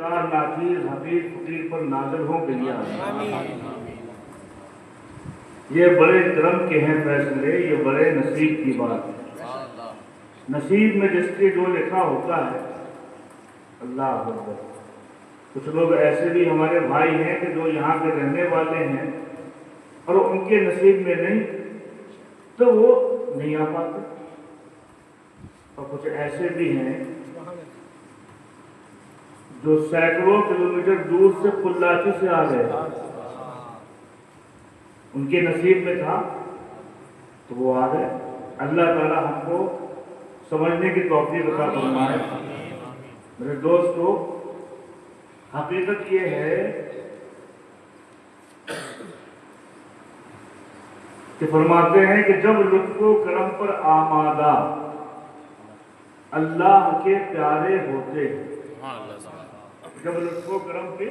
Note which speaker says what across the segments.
Speaker 1: سرکار ناچیز حبیب فقیر پر نازل ہوں گیا. یہ بڑے کرم کے ہیں فیصلے، یہ بڑے نصیب کی بات ہے. نصیب میں جس کے جو لکھا ہوتا ہے اللہ اکبر. کچھ لوگ ایسے بھی ہمارے بھائی ہیں کہ جو یہاں کے رہنے والے ہیں اور ان کے نصیب میں نہیں تو وہ نہیں آ پاتے، اور کچھ ایسے بھی ہیں جو سینکڑوں کلومیٹر دور سے پلاچی سے آ گئے، ان کے نصیب میں تھا تو وہ آ گئے. اللہ تعالی ہم کو سمجھنے کی توفیق عطا فرمائے. میرے دوستو، حقیقت یہ ہے کہ فرماتے ہیں کہ جب لطف و کرم پر آمادہ اللہ کے پیارے ہوتے ہیں، جب لطف و کرم پہ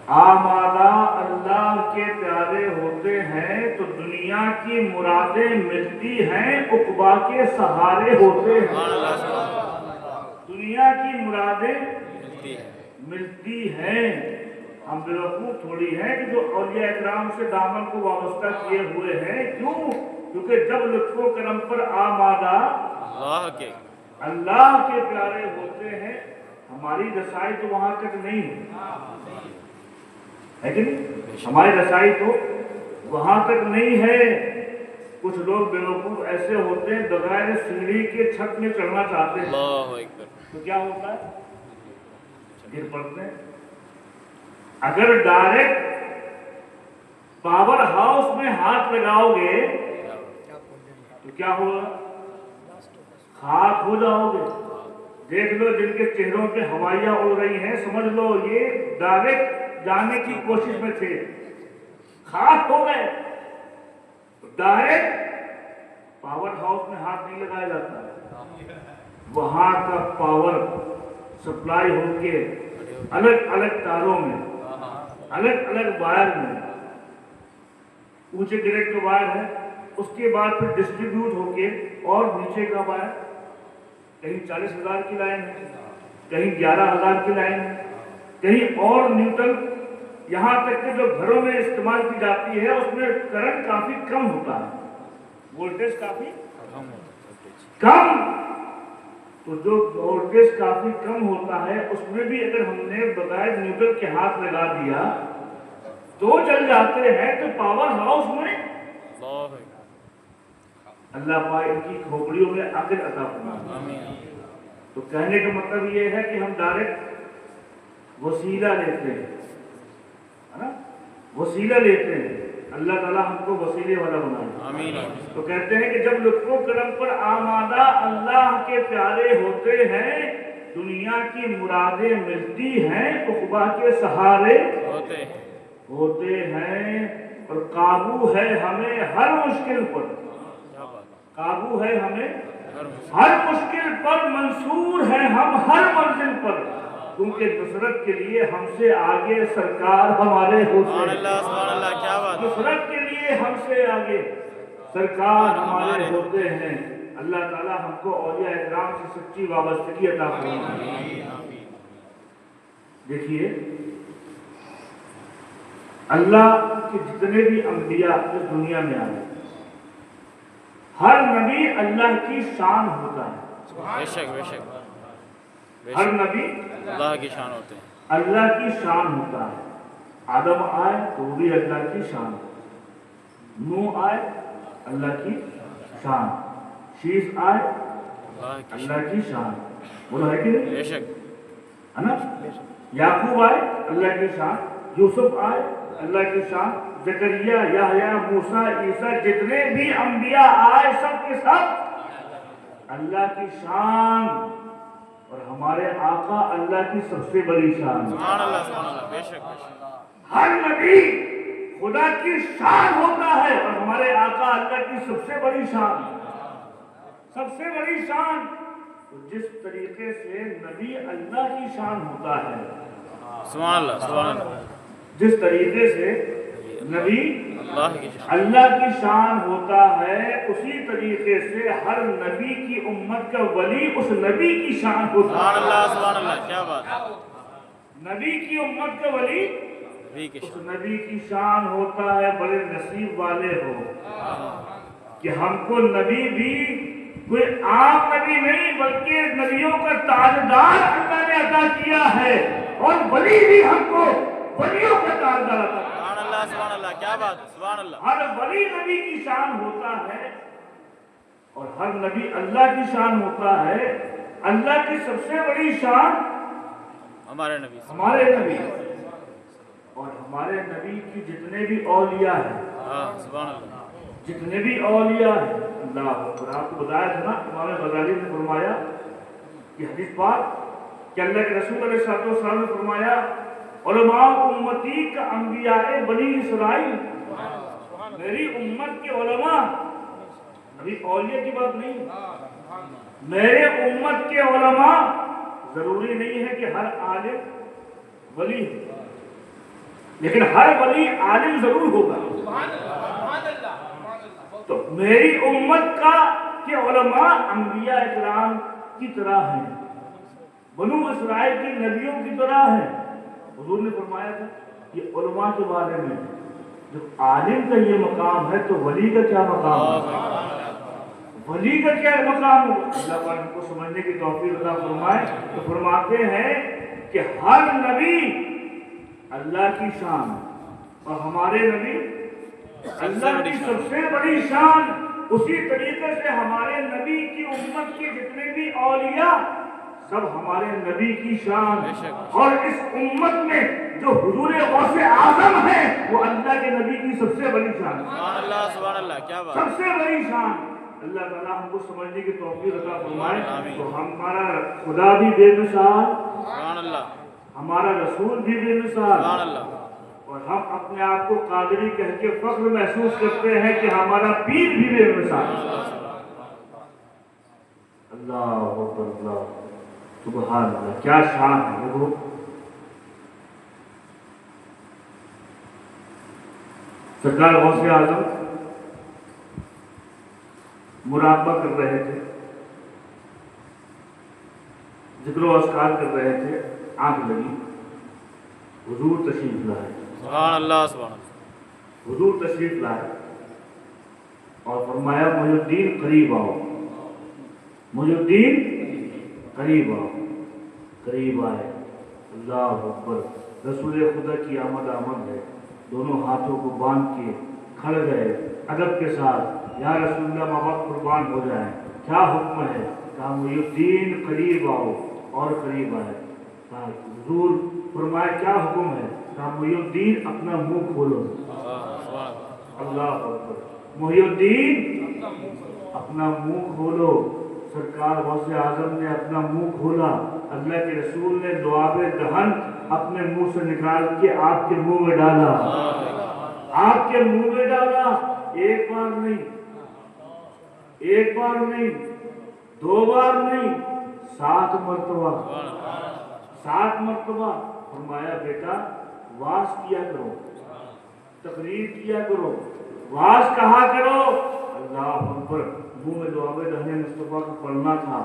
Speaker 1: آمادہ اللہ کے پیارے ہوتے ہیں تو دنیا کی مرادیں ملتی ہیں، عقبا کے سہارے ہوتے ہیں. دنیا کی مرادیں ملتی ہیں. ہم بیوقوف تھوڑی ہیں کہ جو اولیاء اکرام سے دامن کو وابستہ کیے ہوئے ہیں. کیوں؟ کیونکہ جب لطف و کرم پر آمادہ اللہ کے پیارے ہوتے ہیں، ہماری رسائی تو وہاں تک نہیں ہے کہ نہیں؟ ہماری رسائی تو وہاں تک نہیں ہے. کچھ لوگ بیوقوف ایسے ہوتے ہیں بغیر سیڑھی کے چھت میں چڑھنا چاہتے ہیں تو کیا ہوتا ہے؟ گر پڑتے ہیں. اگر ڈائریکٹ پاور ہاؤس میں ہاتھ لگاؤ گے تو کیا ہوگا؟ خاک ہو جاؤ گے. دیکھ لو جن کے چہروں پہ ہوائیاں اڑ رہی ہیں، سمجھ لو یہ ڈائریکٹ جانے کی کوشش میں تھے، خاک ہو گئے. ڈائریکٹ پاور ہاؤس میں ہاتھ نہیں لگایا جاتا، وہاں کا پاور سپلائی ہو کے الگ الگ تاروں میں، الگ الگ وائر میں، اونچے گریڈ کا وائر ہے، اس کے بعد پھر ڈسٹریبیوٹ ہو کے اور نیچے کا وائر، کہیں 40,000 کی لائن ہے، کہیں 11,000 کی لائن ہے، کہیں اور نیوٹن. یہاں تک کہ جو گھروں میں استعمال کی جاتی ہے اس میں کرنٹ کافی کم ہوتا ہے، وولٹیج کافی کم. تو جو وولٹیج کافی کم ہوتا ہے اس میں بھی اگر ہم نے بغیر نیوٹن کے ہاتھ لگا دیا تو جل جاتے ہیں. تو پاور ہاؤس میں اللہ پاک ان کی کھوپڑیوں میں عقل عطا فرمائے. تو کہنے کا مطلب یہ ہے کہ ہم ڈائریکٹ وسیلہ لیتے ہیں، وسیلہ لیتے ہیں. اللہ تعالیٰ ہم کو وسیلے والا بنائے. تو کہتے ہیں کہ جب لطف و کرم پر آمادہ اللہ کے پیارے ہوتے ہیں، دنیا کی مرادیں ملتی ہیں، عقبا کے سہارے ہوتے ہیں. اور قابو ہے ہمیں ہر مشکل پر، قابو ہے ہمیں ہر مشکل پر، منصور ہیں ہم ہر منزل پر، کیونکہ نصرت کے لیے ہم سے آگے سرکار ہمارے ہوتے ہیں. نصرت کے لیے ہم سے آگے سرکار ہمارے ہوتے ہیں. اللہ تعالی ہم کو اولیاء اکرام سے سچی وابستگی عطا فرمائے. دیکھیے اللہ کے جتنے بھی انبیاء اس دنیا میں آئے، ہر نبی اللہ کی شان ہوتا ہے. ہر نبی اللہ کی شان ہوتے ہیں، اللہ کی شان ہوتا ہے. آدم آئے تو وہ بھی اللہ کی شان، نوح آئے اللہ کی شان، شیس آئے اللہ کی شان. بولو ہے کہ نہیں؟ ہے نا؟ یعقوب آئے اللہ کی شان، یوسف آئے اللہ کی شان، زکریا، یحییٰ، موسیٰ، عیسیٰ، جتنے بھی انبیاء آئے سب کے سب اللہ کی شان. اور ہمارے آقا اللہ کی سب سے بڑی شان. ہر نبی خدا کی شان ہوتا ہے اور ہمارے آقا اللہ کی سب سے بڑی شان. سب سے بڑی شان. تو جس طریقے سے نبی اللہ کی شان ہوتا ہے، سبحان اللہ، سبحان اللہ، جس طریقے سے نبی اللہ کی شان ہوتا ہے، اسی طریقے سے ہر نبی کی امت کا ولی اس نبی کی شان ہوتا ہے. سبحان اللہ، سبحان اللہ، کیا بات ہے. नबी की उम्मत का वली उस नबी की शान होता है, बड़े नसीब वाले हो कि हमको नबी भी कोई आम नबी नहीं बल्कि नबियों का ताजदार अल्लाह ने अता किया है, और वली भी हमको वलियों का ताजदार अता किया। सुभान अल्लाह, सुभान अल्लाह, क्या बात, सुभान अल्लाह। हर वली नबी की शान होता है और हर नबी अल्लाह की शान होता है। अल्लाह की सबसे बड़ी शान हमारे नबी और हमारे नबी की जितने भी औलिया हैं, जितने भी औलिया हैं, अल्लाह आपको बताया था ना, इमाम गजाली ने फरमाया कि हदीस पाक कि अल्लाह के रसूल अलैहि सल्लम ने फरमाया, उलमा उम्मती का अंबिया बनी इसराइल, मेरी उम्मत के उलमा, अभी औलिया की बात नहीं, मेरे उम्मत के उलमा, जरूरी नहीं है कि हर आलिम वली हो, लेकिन हर वली आलिम जरूर होगा। तो मेरी उम्मत का के उलमा अंबिया इकराम की तरह हैं, बनु इसराइल की नबियों की तरह हैं। हुजूर ने फरमाया था ये उलमा के बारे में, जो आलिम का ये मकाम है तो वली का क्या मकाम है, वली का क्या मकाम है। अल्लाह पाक हमको समझने की तौफीक अता फरमाए। तो फरमाते हैं कि हर नबी अल्लाह की शान और हमारे नबी अल्लाह की सबसे बड़ी शान। उसी तरीके से हमारे नबी की उम्मत के जितने भी औलिया सब हमारे नबी की शान, और इस उम्मत में जो हुजूर गौसे आजम है वो अल्लाह के नबी की सबसे बड़ी शान। सुभान अल्लाह, सुभान अल्लाह, क्या बात, सबसे बड़ी शान। अल्लाह ताला हमको समझने की तौफीक अता फरमाए। तो हमारा खुदा भी बेमिसाल, सुभान अल्लाह, हमारा रसूल भी बेमिसाल, सुभान अल्लाह, और हम अपने आप को कादरी कह के फख्र महसूस करते हैं कि हमारा पीर भी बेमिसाल। अल्लाह अल्लाह, सुभान अल्लाह, क्या शान है। देखो सरकार गौसे आजम मुराकबा कर रहे थे, जिक्र अस्कार कर रहे थे, आंख लगी, हुजूर तशरीफ लाए, सुभान अल्लाह, सुभान अल्लाह, हुजूर तशरीफ लाए और फरमाया मुहिउद्दीन करीब आओ, मुहिउद्दीन करीब आओ। करीब आए, अल्लाह अकबर, रसूल खुदा की आमद है, दोनों हाथों को बांध के खड़ गए अदब के साथ, या रसूलुल्लाह माँ बाप कुर्बान हो जाए, क्या हुक्म है। कहा मुहिउद्दीन करीब आओ, और करीब आए। कहा हुजूर फरमाया क्या हुक्म है। कहा मुहिउद्दीन अपना मुंह खोलो। अल्लाह अकबर, मुहिउद्दीन अपना मुंह खोलो। सरकार गौसे आजम ने अपना मुंह खोला, अल्लाह के रसूल ने दुआबे दहन अपने मुंह से निकाल के आपके मुंह में डाला, आपके मुंह में डाला। एक बार नहीं, एक बार नहीं, दो बार नहीं, 7 मरतबा, 7 मरतबा। फरमाया बेटा वाज किया करो, तकरीर किया करो, वाज कहा करो। अल्लाह अकबर, मुंह में दुआबे दहने मुस्तफा को पढ़ना था।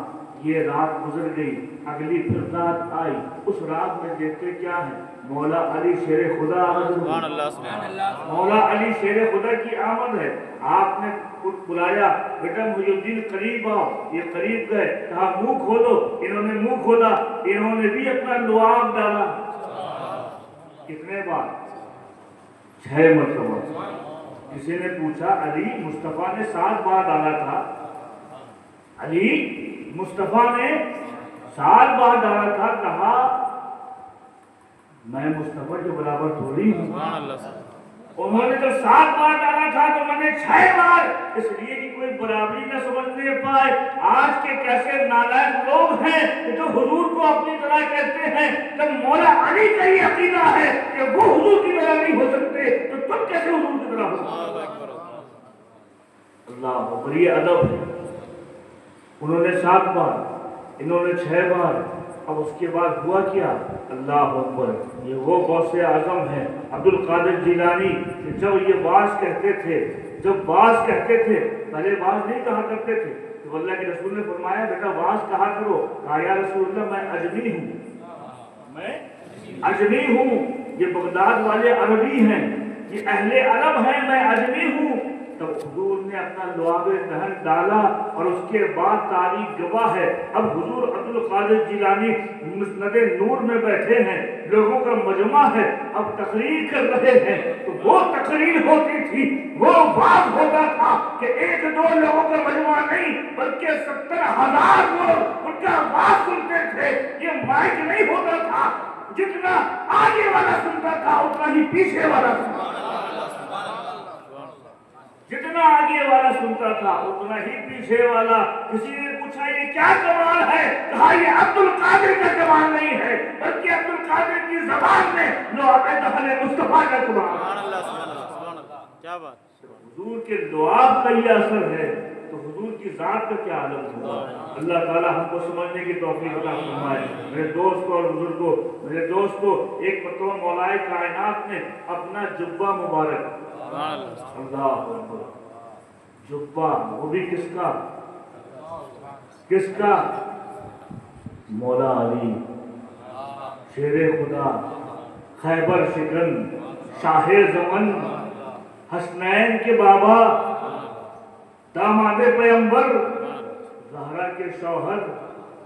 Speaker 1: ये रात गुजर गई, अगली फिर रात आई। उस रात में देखते क्या है, मौला अली शेर खुदा, मौला अली शेर खुदा की आमद है। आपने बुलाया, बेटा मुहिउद्दीन करीब आओ। ये करीब गए, कहा मुंह खोलो, इन्होंने मुंह खोला, इन्होंने भी अपना लुआब डाला। कितने बार? 6 मरतबा। किसी ने पूछा अली मुस्तफा ने 7 बार डाला था, अली मुस्तफा ने 7 बार डाला था। कहा मैं मुस्तफा के बराबर थोड़ी हूँ, उन्होंने तो 7 बार डाला था तो मैंने 6 बार, इसलिए कि कोई बराबरी न समझने पाए। आज के कैसे नालायक लोग हैं कि जो हुजूर को अपनी तरह कहते हैं, जब मौला अली का ही अकीदा है कि वो हुजूर की तरह नहीं हो सकते, तो तुम कैसे हुजूर की तरह हो। अल्लाह अकबर, ये अदब है। उन्होंने 7 बार, इन्होंने 6 बार। अब उसके बाद हुआ क्या? अल्लाह अकबर, ये वो गौसे आजम है अब्दुल कादिर जिलानी, जब ये बाज कहते थे, जब बाज कहते थे, पहले बाज नहीं कहा करते थे, तो अल्लाह के रसूल ने फरमाया बेटा बाज कहा करो। कहा या रसूलल्लाह मैं अजमी हूँ, मैं अजमी हूँ, ये बगदाद वाले अरबी हैं, ये अहले अरब हैं, मैं अजमी हूँ। तब हुजूर ने अपना लुआबे दहन डाला और उसके बाद तारीख गवाह है। अब हुजूर अब्दुल कादिर जिलानी मुस्नद नूर में बैठे हैं, लोगों का मजमा है, अब तकरीर कर रहे हैं। तो वो तकरीर होती थी, वो वाज होता था कि एक दो लोगों का मजमा नहीं बल्कि 70,000 लोग उनका वाज सुनते थे। ये माइक नहीं होता था, जितना आगे वाला सुनता था उतना ही पीछे वाला सुनता था, जितना आगे वाला सुनता था उतना ही पीछे वाला। किसी ने पूछा ये क्या कमाल है? कहा ये अब्दुल कादिर का कमाल नहीं है बल्कि अब्दुल कादिर की ज़बान में लुआबे दहन मुस्तफा का कमाल।
Speaker 2: क्या बात।
Speaker 1: हुजूर के लुआब का ये असर है तो हुजूर की जात का क्या आलम होगा। अल्लाह ताला हमको समझने की तौफीक अता फरमाए। मेरे दोस्त और बुजुर्गों, मेरे दोस्तों, एक बतौर मौलाए कायनात ने अपना जुब्बा मुबारक, अल्लाह जुब्बा, वो भी किसका? किसका? मौला अली, शेरे खुदा, खैबर शिकन, शाहे ज़मन, हसनैन के बाबा, दामादे पैगंबर, ज़हरा के शौहर,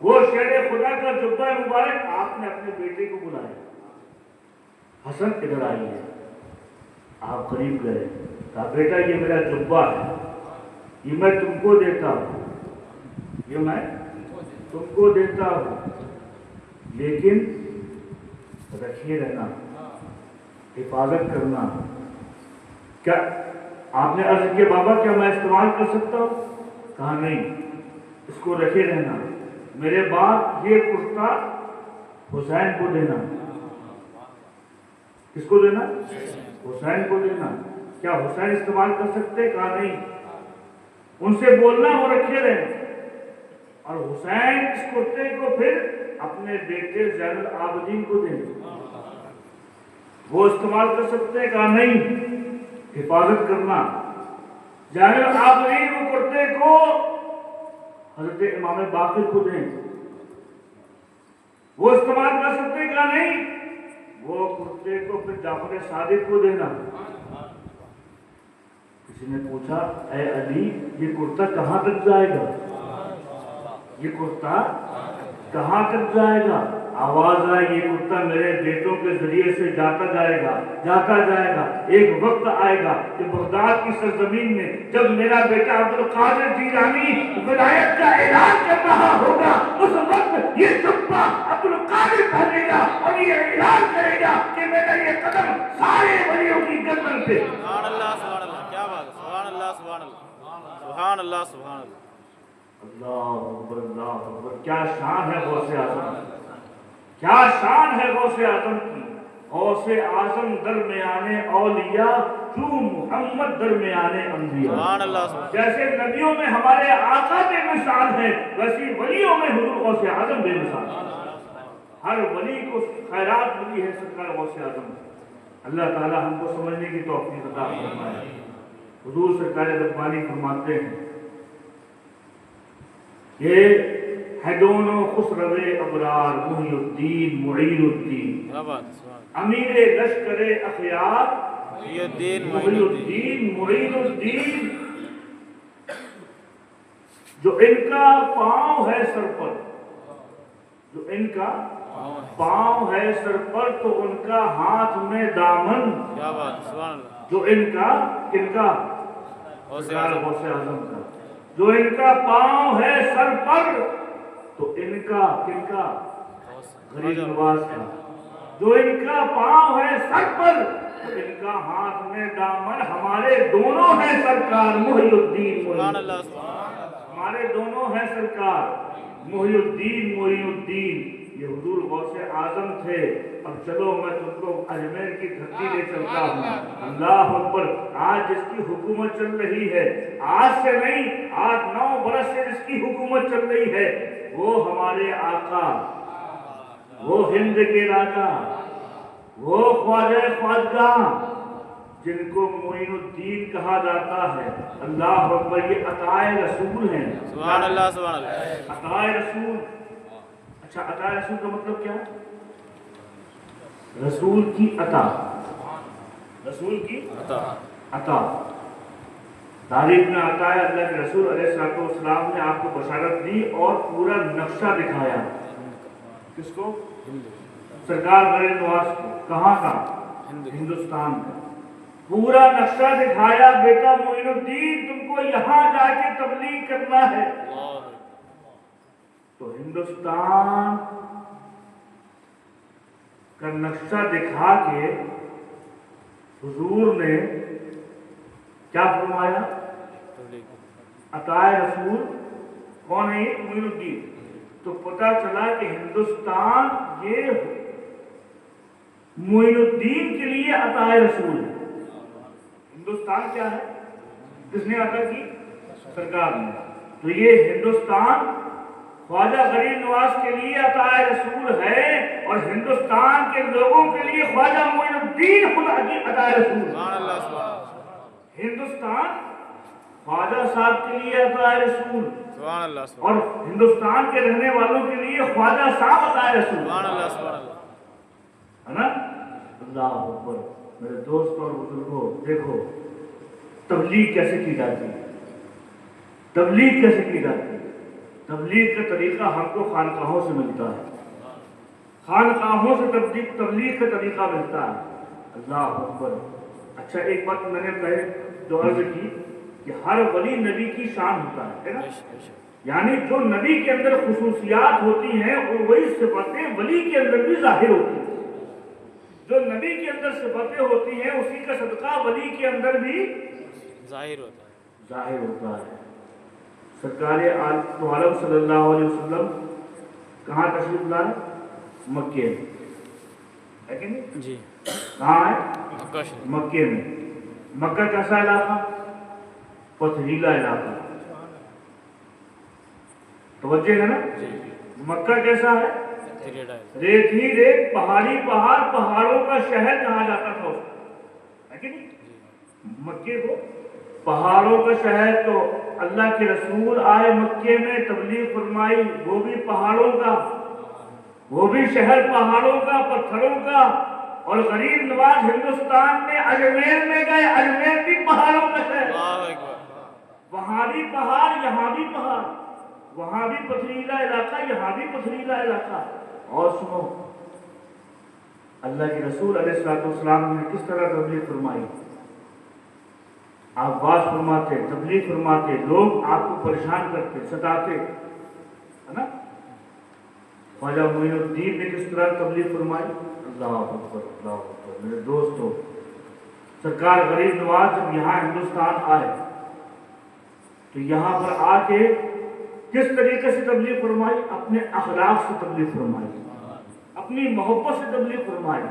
Speaker 1: वो शेरे खुदा का जुब्बा मुबारक आपने अपने बेटे को बुलाया, हसन इधर आइए। आप करीब गए, कहा बेटा ये मेरा जुब्बा है, ये मैं तुमको देता हूँ, ये मैं तुमको देता हूँ, लेकिन रखिए रहना, हिफाजत करना। क्या आपने अर्ज किया बाबा क्या मैं इस्तेमाल कर सकता हूँ? कहा नहीं, इसको रखे रहना, मेरे बाद ये कुर्ता हुसैन को देना। किसको देना? हुसैन को देना। क्या हुसैन इस्तेमाल कर सकते? कहा नहीं, उनसे बोलना वो रखे रहे, और हुसैन इस कुर्ते को फिर अपने बेटे ज़ैनुल आबिदीन को देना। वो इस्तेमाल कर सकते? कहा नहीं, हिफाजत करना। ज़ैनुल आबिदीन को कुर्ते को हज़रत इमाम बाक़िर को दें, वो इस्तेमाल कर सकते? कहा नहीं, वो कुर्ते को फिर जाफर सादिक को देना। किसी ने पूछा ऐ अली ये कुर्ता कहाँ तक जाएगा? ये कुर्ता कहाँ तक जाएगा? आवाज आई ये कुर्ता मेरे बेटों के जरिए से जाता जाएगा, जाता जाएगा। एक वक्त आएगा कि बगदाद की सरजमीन में जब मेरा बेटा अब्दुल कादिर जिलानी विलायत का ऐलान कर रहा होगा, उस वक्त ये जुब्बा अब्दुल कादिर पहनेगा और ये ऐलान करेगा कि मेरा ये कदम सारे वलियों की गर्दन पे।
Speaker 2: सुभान अल्लाह, सुभान अल्लाह, क्या बात है। सुभान अल्लाह, सुभान अल्लाह, सुभान अल्लाह, सुभान अल्लाह,
Speaker 1: अल्लाह अकबर, अल्लाह अकबर। क्या शान है गौसे आजम, क्या शान है गौसे आजम की। गौसे आजम दरमियाने औलिया, तू मुहम्मद दरमियाने अंबिया।
Speaker 2: सुभान अल्लाह।
Speaker 1: जैसे नबियों में हमारे आका बेमिसाल है, वैसी वलियों में हुजूर गौसे आजम बेमिसाल है। हर वली को खैरात मिली है सरकार गौसे आजम। अल्लाह ताला हमको समझने की तौफीक अता फरमाए। हुजूर सरकार रब्बानी फरमाते हैं ये है दोनों खुसरवे अबरार मुहीउद्दीन मुईनुद्दीन, अमीरे लश्करे अखयार मुहीउद्दीन मुईनुद्दीन। जो इनका पांव है सर पर, जो इनका पांव है सर पर तो उनका हाथ में दामन।
Speaker 2: क्या बात, सुभान अल्लाह।
Speaker 1: जो इनका किनका? गौसे आजम का। जो इनका पांव है सर पर तो इनका किनका? गरीब नवाज का। जो इनका पांव है सर पर तो इनका हाथ में दामन। हमारे दोनों हैं सरकार मुहीउद्दीन, हमारे दोनों हैं सरकार मुहीउद्दीन मुईनुद्दीन। ये हुजूर गौसे आजम थे। अब चलो मैं तुमको अजमेर की धरती ले चलता हूँ। अल्लाह अकबर। आज जिसकी हुकूमत चल रही है, आज से नहीं 8-9 बरस से जिसकी हुकूमत चल रही है, वो हमारे आका, वो हिंद के राजा, वो ख्वाजा ख्वाजगाह जिनको मोइनुद्दीन कहा जाता है। अल्लाह अकबर। ये अताए रसूल हैं।
Speaker 2: सुभान अल्लाह, सुभान अल्लाह।
Speaker 1: अताए रसूल। अच्छा अताए रसूल का मतलब क्या? رسول کی عطا، رسول کی عطا، تاریخ میں آتا ہے اللہ کے رسول علیہ السلام نے آپ کو بشارت دی اور پورا نقشہ دکھایا. کس کو؟ سرکار غریب نواز کو. کہاں کا؟ ہندوستان کا. پورا نقشہ دکھایا، بیٹا معین الدین تم کو یہاں جا کے تبلیغ کرنا ہے. تو ہندوستان کا نقشہ دکھا کے حضور نے کیا فرمایا؟ عطائے رسول کون ہے؟ معین الدین. تو پتہ چلا کہ ہندوستان یہ معین الدین کے لیے عطائے رسول ہے. ہندوستان کیا ہے؟ کس نے عطا کی؟ سرکار نے. تو یہ ہندوستان خواجہ غریب نواز کے لیے عطائے رسول ہے اور ہندوستان کے لوگوں کے لیے خواجہ معین الدین خدا کی عطائے رسول. ہندوستان خواجہ صاحب کے لیے عطائے رسول اور ہندوستان کے رہنے والوں کے لیے خواجہ صاحب عطائے رسول ہے نا. اللہ اکبر. میرے دوست اور بزرگوں دیکھو تبلیغ کیسے کی جاتی ہے، تبلیغ کیسے کی جاتی ہے. تبلیغ کا طریقہ ہم کو خانقاہوں سے ملتا ہے، خانقاہوں سے تبلیغ کا طریقہ ملتا ہے. اللہ اکبر. اچھا ایک بات میں نے پہلے جو عرض کی کہ ہر ولی نبی کی شان ہوتا ہے نا، یعنی جو نبی کے اندر خصوصیات ہوتی ہیں اور وہی صفتیں ولی کے اندر بھی ظاہر ہوتی ہیں. جو نبی کے اندر صفتیں ہوتی ہیں اسی کا صدقہ ولی کے اندر بھی ظاہر ہوتا ہے. سرکار عالم صلی اللہ علیہ وسلم کہاں تشریف لائے؟ مکے میں ہے کہ نہیں جی. کہاں ہے؟ مکے میں. مکہ کیسا علاقہ؟ پتھریلا علاقہ. توجہ ہے نا. مکہ کیسا ہے؟ ریت ہی ریت، پہاڑی پہاڑ، پہاڑوں کا شہر کہا جاتا تھا ہے کہ نہیں. مکے کو پہاڑوں کا شہر. تو اللہ کے رسول آئے مکے میں، تبلیغ فرمائی، وہ بھی پہاڑوں کا، وہ بھی شہر پہاڑوں کا، پتھروں کا. اور غریب نواز ہندوستان میں اجمیر میں گئے، اجمیر بھی پہاڑوں کا شہر. وہاں بھی پہاڑ، یہاں بھی پہاڑ، وہاں بھی پتھریلا علاقہ، یہاں بھی پتھریلا علاقہ. اور سنو اللہ کے رسول علیہ السلام نے کس طرح تبلیغ فرمائی. آپ بات فرماتے، تبلیغ فرماتے، لوگ آپ کو پریشان کرتے، ستاتے ہے نا. خواجہ معین الدین نے کس طرح تبلیغ فرمائی. اللہ اکبر اللہ اکبر. میرے دوستو سرکار غریب نواز جب یہاں ہندوستان آئے تو یہاں پر آ کے کس طریقے سے تبلیغ فرمائی؟ اپنے اخلاق سے تبلیغ فرمائی، اپنی محبت سے تبلیغ فرمائی.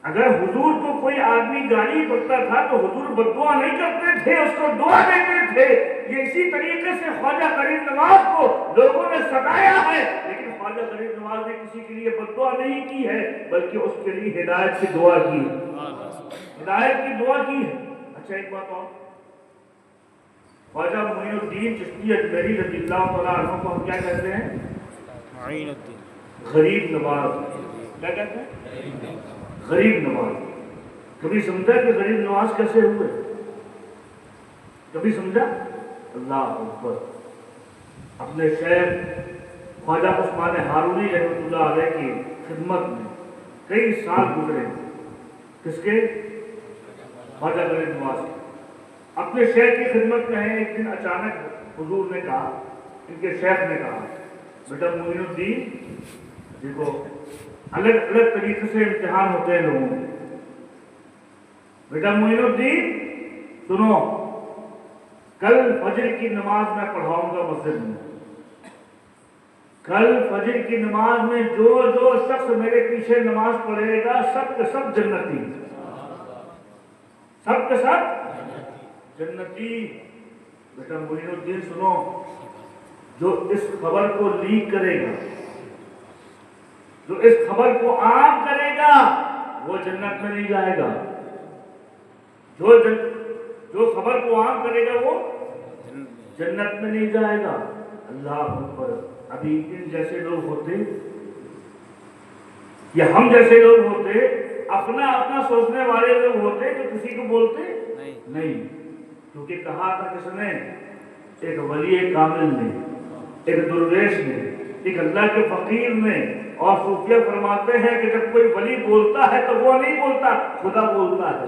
Speaker 1: اگر حضور کو کوئی آدمی گالی کرتا تھا تو حضور بددعا نہیں کرتے تھے، اس کو دعا دیتے تھے. یہ اسی طریقے سے خواجہ غریب نواز کو لوگوں نے ستایا ہے، لیکن خواجہ غریب نواز نے کسی کے لیے بددعا نہیں کی ہے بلکہ اس کے لیے ہدایت کی دعا کی ہے. ہدایت کی دعا کی ہے. اچھا ایک بات اور، خواجہ معین الدین چشتی اجمیری رضی اللہ تعالیٰ عنہ کو ہم کیا کہتے ہیں؟ معین الدین. غریب نواز. کیا کہتے ہیں؟ غریب نواز. کبھی سمجھا کہ غریب نواز کیسے ہوئے؟ کبھی سمجھا؟ اللہ اکبر. اپنے شیخ خواجہ عثمان ہارونی رحمۃ اللہ علیہ کی خدمت میں کئی سال گزرے. کس کے؟ خواجہ غریب نواز کے. اپنے شیخ کی خدمت میں ہیں. ایک دن اچانک حضور نے کہا، ان کے شیخ نے کہا، بیٹا معین الدین دیکھو الگ الگ طریقے سے امتحان ہوتے ہیں لوگوں کے. بیٹا معین الدین سنو، کل فجر کی نماز میں پڑھاؤں گا مسجد میں. کل فجر کی نماز میں جو جو شخص میرے پیچھے نماز پڑھے گا سب کے سب جنتی، سب کے سب جنتی. بیٹا معین الدین سنو، جو اس خبر کو لیک کرے گا، جو اس خبر کو عام کرے گا وہ جنت میں نہیں جائے گا. جو خبر کو عام کرے گا وہ جنت میں نہیں جائے گا. اللہ اکبر. ابھی ان جیسے لوگ ہوتے یہ ہم جیسے لوگ ہوتے، اپنا اپنا سوچنے والے لوگ ہوتے تو کسی کو بولتے نہیں، کیونکہ کہا تھا کس نے؟ ایک ولی کامل نے، ایک درویش نے، ایک اللہ کے فقیر نے. اور صوفیہ فرماتے ہیں کہ جب کوئی ولی بولتا ہے تو وہ نہیں بولتا، خدا بولتا ہے.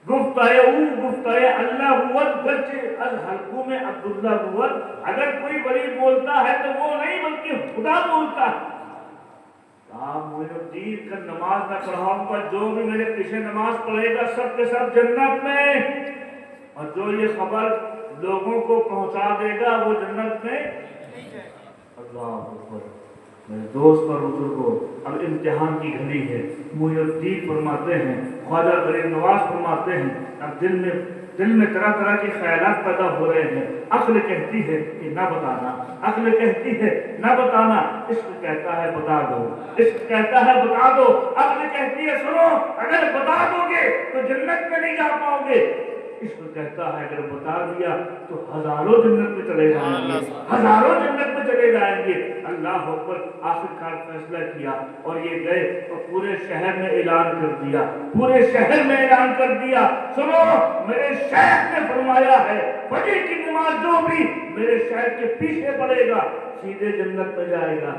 Speaker 1: گفتائے او گفتائے اللہ ہوت گرچہ از حلقوں میں عبداللہ ہوت. اگر کوئی ولی بولتا ہے تو وہ نہیں بلکہ خدا بولتا ہے. معین الدین کا نماز نہ پڑھاؤں گا، جو بھی میرے پیچھے نماز پڑھے گا سب کے سب جنت میں، اور جو یہ خبر لوگوں کو پہنچا دے گا وہ جنت میں. اللہ اکبر. میرے دوست اور بزرگوں، اب امتحان کی گھڑی ہے. معین الدین فرماتے ہیں، خواجہ غریب نواز فرماتے ہیں، اب دل میں طرح طرح کے خیالات پیدا ہو رہے ہیں. عقل کہتی ہے کہ نہ بتانا، عقل کہتی ہے نہ بتانا، عشق کہتا ہے بتا دو، عشق کہتا ہے بتا دو. عقل کہتی ہے سنو اگر بتا دو گے تو جنت میں نہیں جا پاؤ گے. عشق کہتا ہے اگر بتا دیا تو ہزاروں جنت میں چلے جائیں گے، ہزاروں جنت میں چلے جائیں گے. اللہ اکبر. آخرکار فیصلہ کیا اور یہ گئے اور پورے شہر میں اعلان کر دیا، پورے شہر میں اعلان کر دیا. سنو میرے شیخ نے فرمایا ہے فجر کی نماز جو بھی میرے شہر کے پیچھے پڑے گا سیدھے جنت میں جائے گا،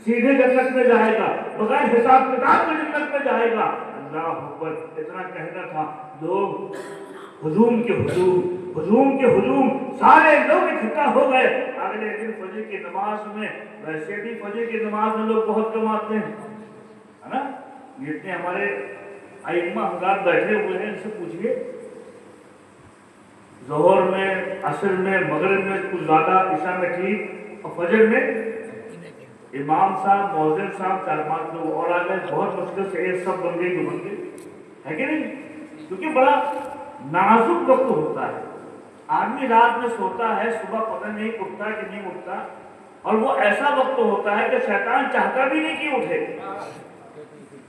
Speaker 1: سیدھے جنت میں جائے گا، بغیر حساب کتاب میں جنت میں جائے گا. اللہ اکبر. اتنا کہنا تھا، لوگ ہجوم کے ہجوم سارے لوگ اکٹھا ہو گئے. اگلے دن فجر کی نماز میں، ویسے بھی فجر کی نماز میں لوگ بہت کم آتے ہیں، ہے نا؟ جتنے ہمارے ائمہ حضرات بیٹھے ہوئے ہیں ان سے پوچھئے، ظہر میں، عصر میں، مغرب میں کچھ زیادہ، عشاء میں ٹھیک، اور فجر میں امام صاحب، مؤذن صاحب، 4-5 لوگ اور آ گئے. بہت مشکل سے ایک سب بن گئے جو بن گئے، ہے کہ نہیں؟ کیونکہ بڑا نازک وقت ہوتا ہے. آدمی رات میں سوتا ہے، صبح پتہ نہیں اٹھتا کہ نہیں اٹھتا، اور وہ ایسا وقت ہوتا ہے کہ شیطان چاہتا بھی نہیں کہ اٹھے.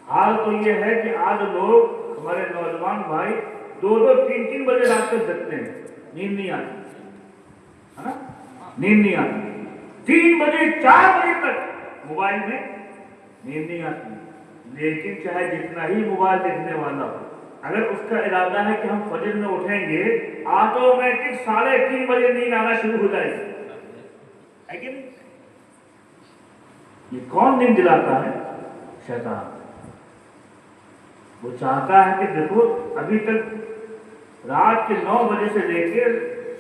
Speaker 1: حال تو یہ ہے کہ آج لوگ، ہمارے نوجوان بھائی 2-2 3-3 بجے رات تک جگتے ہیں، نیند نہیں آتی، ہے نا؟ نیند نہیں آتی. 3 بجے 4 بجے تک موبائل میں نیند نہیں آتی. لیکن چاہے جتنا ہی موبائل دیکھنے والا ہو، اگر اس کا ارادہ ہے کہ ہم فجر میں اٹھیں گے، آٹومیٹک 3:30 بجے نیند آنا شروع ہو جائے گی، ہے کہ نہیں؟ یہ کون نیند دلاتا ہے؟ شیطان. وہ چاہتا ہے کہ دیکھو ابھی تک رات کے 9 بجے سے لے کے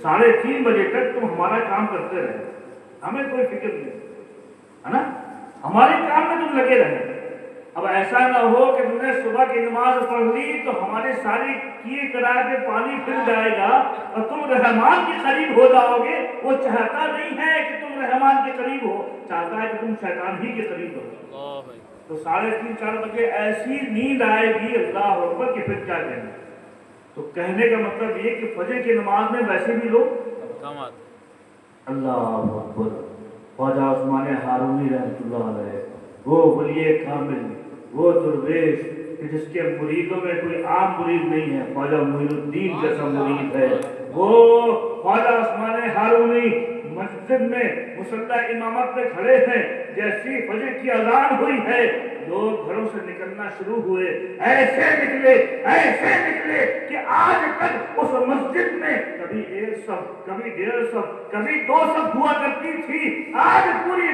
Speaker 1: 3:30 بجے تک تم ہمارا کام کرتے رہے، ہمیں کوئی فکر نہیں، ہے نا؟ ہمارے کام میں تم لگے رہے. اب ایسا نہ ہو کہ تم نے صبح کی نماز پڑھ لی تو ہماری ساری کیے کرائے پہ پانی پھر جائے گا اور تم رحمان کے قریب ہو جاؤ گے. وہ چاہتا نہیں ہے کہ تم رحمان کے قریب ہو، چاہتا ہے کہ تم شیطان ہی کے قریب ہو. تو 3:30-4 بجے ایسی نیند آئے گی اللہ اکبر کہ پھر کیا کہنا. تو کہنے کا مطلب یہ کہ فجر کی نماز میں ویسے بھی لوگ اللہ اکبر. خواجہ عثمان ہارونی رحمۃ اللہ علیہ، وہ ولی کامل، وہ درویش کہ جس کے مریدوں میں کوئی عام مرید نہیں ہے، خواجہ معین الدین جیسا مرید ہے. وہ خواجہ عثمان ہارونی مسجد میں مصلی امامت میں کھڑے ہیں، جیسی فجر کی اذان ہوئی ہے لوگ گھروں سے نکلنا شروع ہوئے. ایسے نکلے کہ آج تک اس مسجد میں کبھی 1 صف، کبھی 1.5 صف، کبھی 2 صف ہوا کرتی تھی. آج پوری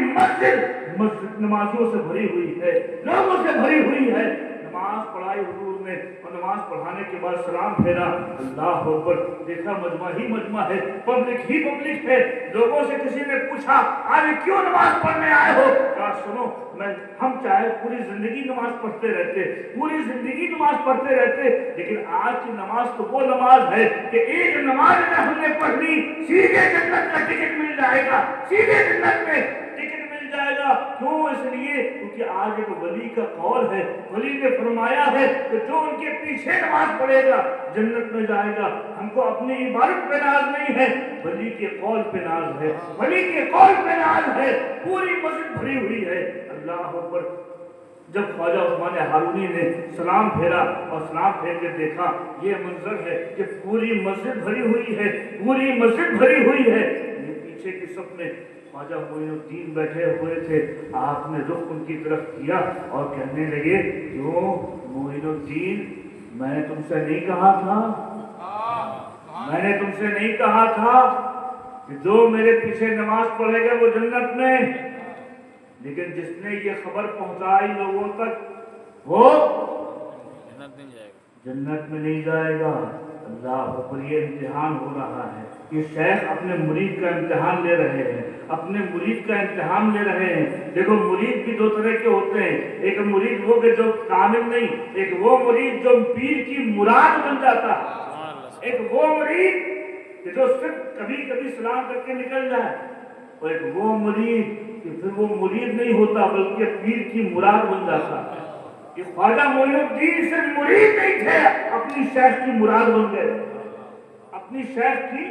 Speaker 1: مسجد نمازیوں سے بھری ہوئی ہے، لوگوں سے بھری ہوئی ہے. نماز پڑھائی حضور نے اور نماز پڑھانے کے بعد سلام پھیرا. اللہ اکبر. دیکھا مجمع ہی مجمع ہے، پبلک ہی پبلک ہے. لوگوں سے کسی نے پوچھا آج کیوں نماز پڑھنے آئے ہو؟ کہا سنو ہم چاہے پوری زندگی نماز پڑھتے رہتے، پوری زندگی نماز پڑھتے رہتے، لیکن آج کی نماز تو وہ نماز ہے کہ ایک نماز میں ہم نے پڑھ لی سیدھے جنت کا ٹکٹ مل جائے گا، سیدھے جنت میں ٹکٹ مل جائے گا. کیوں؟ اس لیے کیونکہ آج ایک ولی کا قول ہے، ولی نے فرمایا ہے کہ جو ان کے پیچھے نماز پڑھے گا جنت میں جائے گا. ہم کو اپنی عبادت پہ ناز نہیں ہے، ولی کے قول پہ ناز ہے، ولی کے قول پہ ناز ہے. پوری مسجد بھری ہوئی ہے. اللہ اکبر. جب خواجہ عثمان ہارونی نے سلام پھیرا اور سلام پھیر کے دیکھا یہ منظر ہے کہ پوری مسجد بھری ہوئی ہے، پوری مسجد بھری ہوئی ہے. یہ پیچھے کی صف میں ख्वाजा मोइनुद्दीन बैठे हुए थे, आपने रुख उनकी तरफ किया और कहने लगे, क्यों मोइनुद्दीन, मैंने तुमसे नहीं कहा था, मैंने तुमसे नहीं कहा था कि जो मेरे पीछे नमाज पढ़ेगा वो जन्नत में, लेकिन जिसने ये खबर पहुंचाई लोगों तक वो जन्नत में नहीं जाएगा। अल्लाह पर ये इम्तिहान हो रहा है। ये शेख अपने मुरीद का इम्तिहान ले रहे हैं, अपने मुरीद का इम्तिहान ले रहे हैं। देखो मुरीद भी दो तरह के होते हैं, एक मुरीद वो कि जो कामिल नहीं, एक वो मुरीद जो पीर की मुराद बन जाता है, एक वो मुरीद कि जो सिर्फ कभी कभी सलाम करके निकल जाए, और एक वो मुरीद कि फिर वो मुरीद नहीं होता बल्कि पीर की मुराद बन जाता है। ये ख्वाजा मोइनुद्दीन से मुरीद नहीं थे, अपनी शेख की मुराद बन गए, अपनी शेख की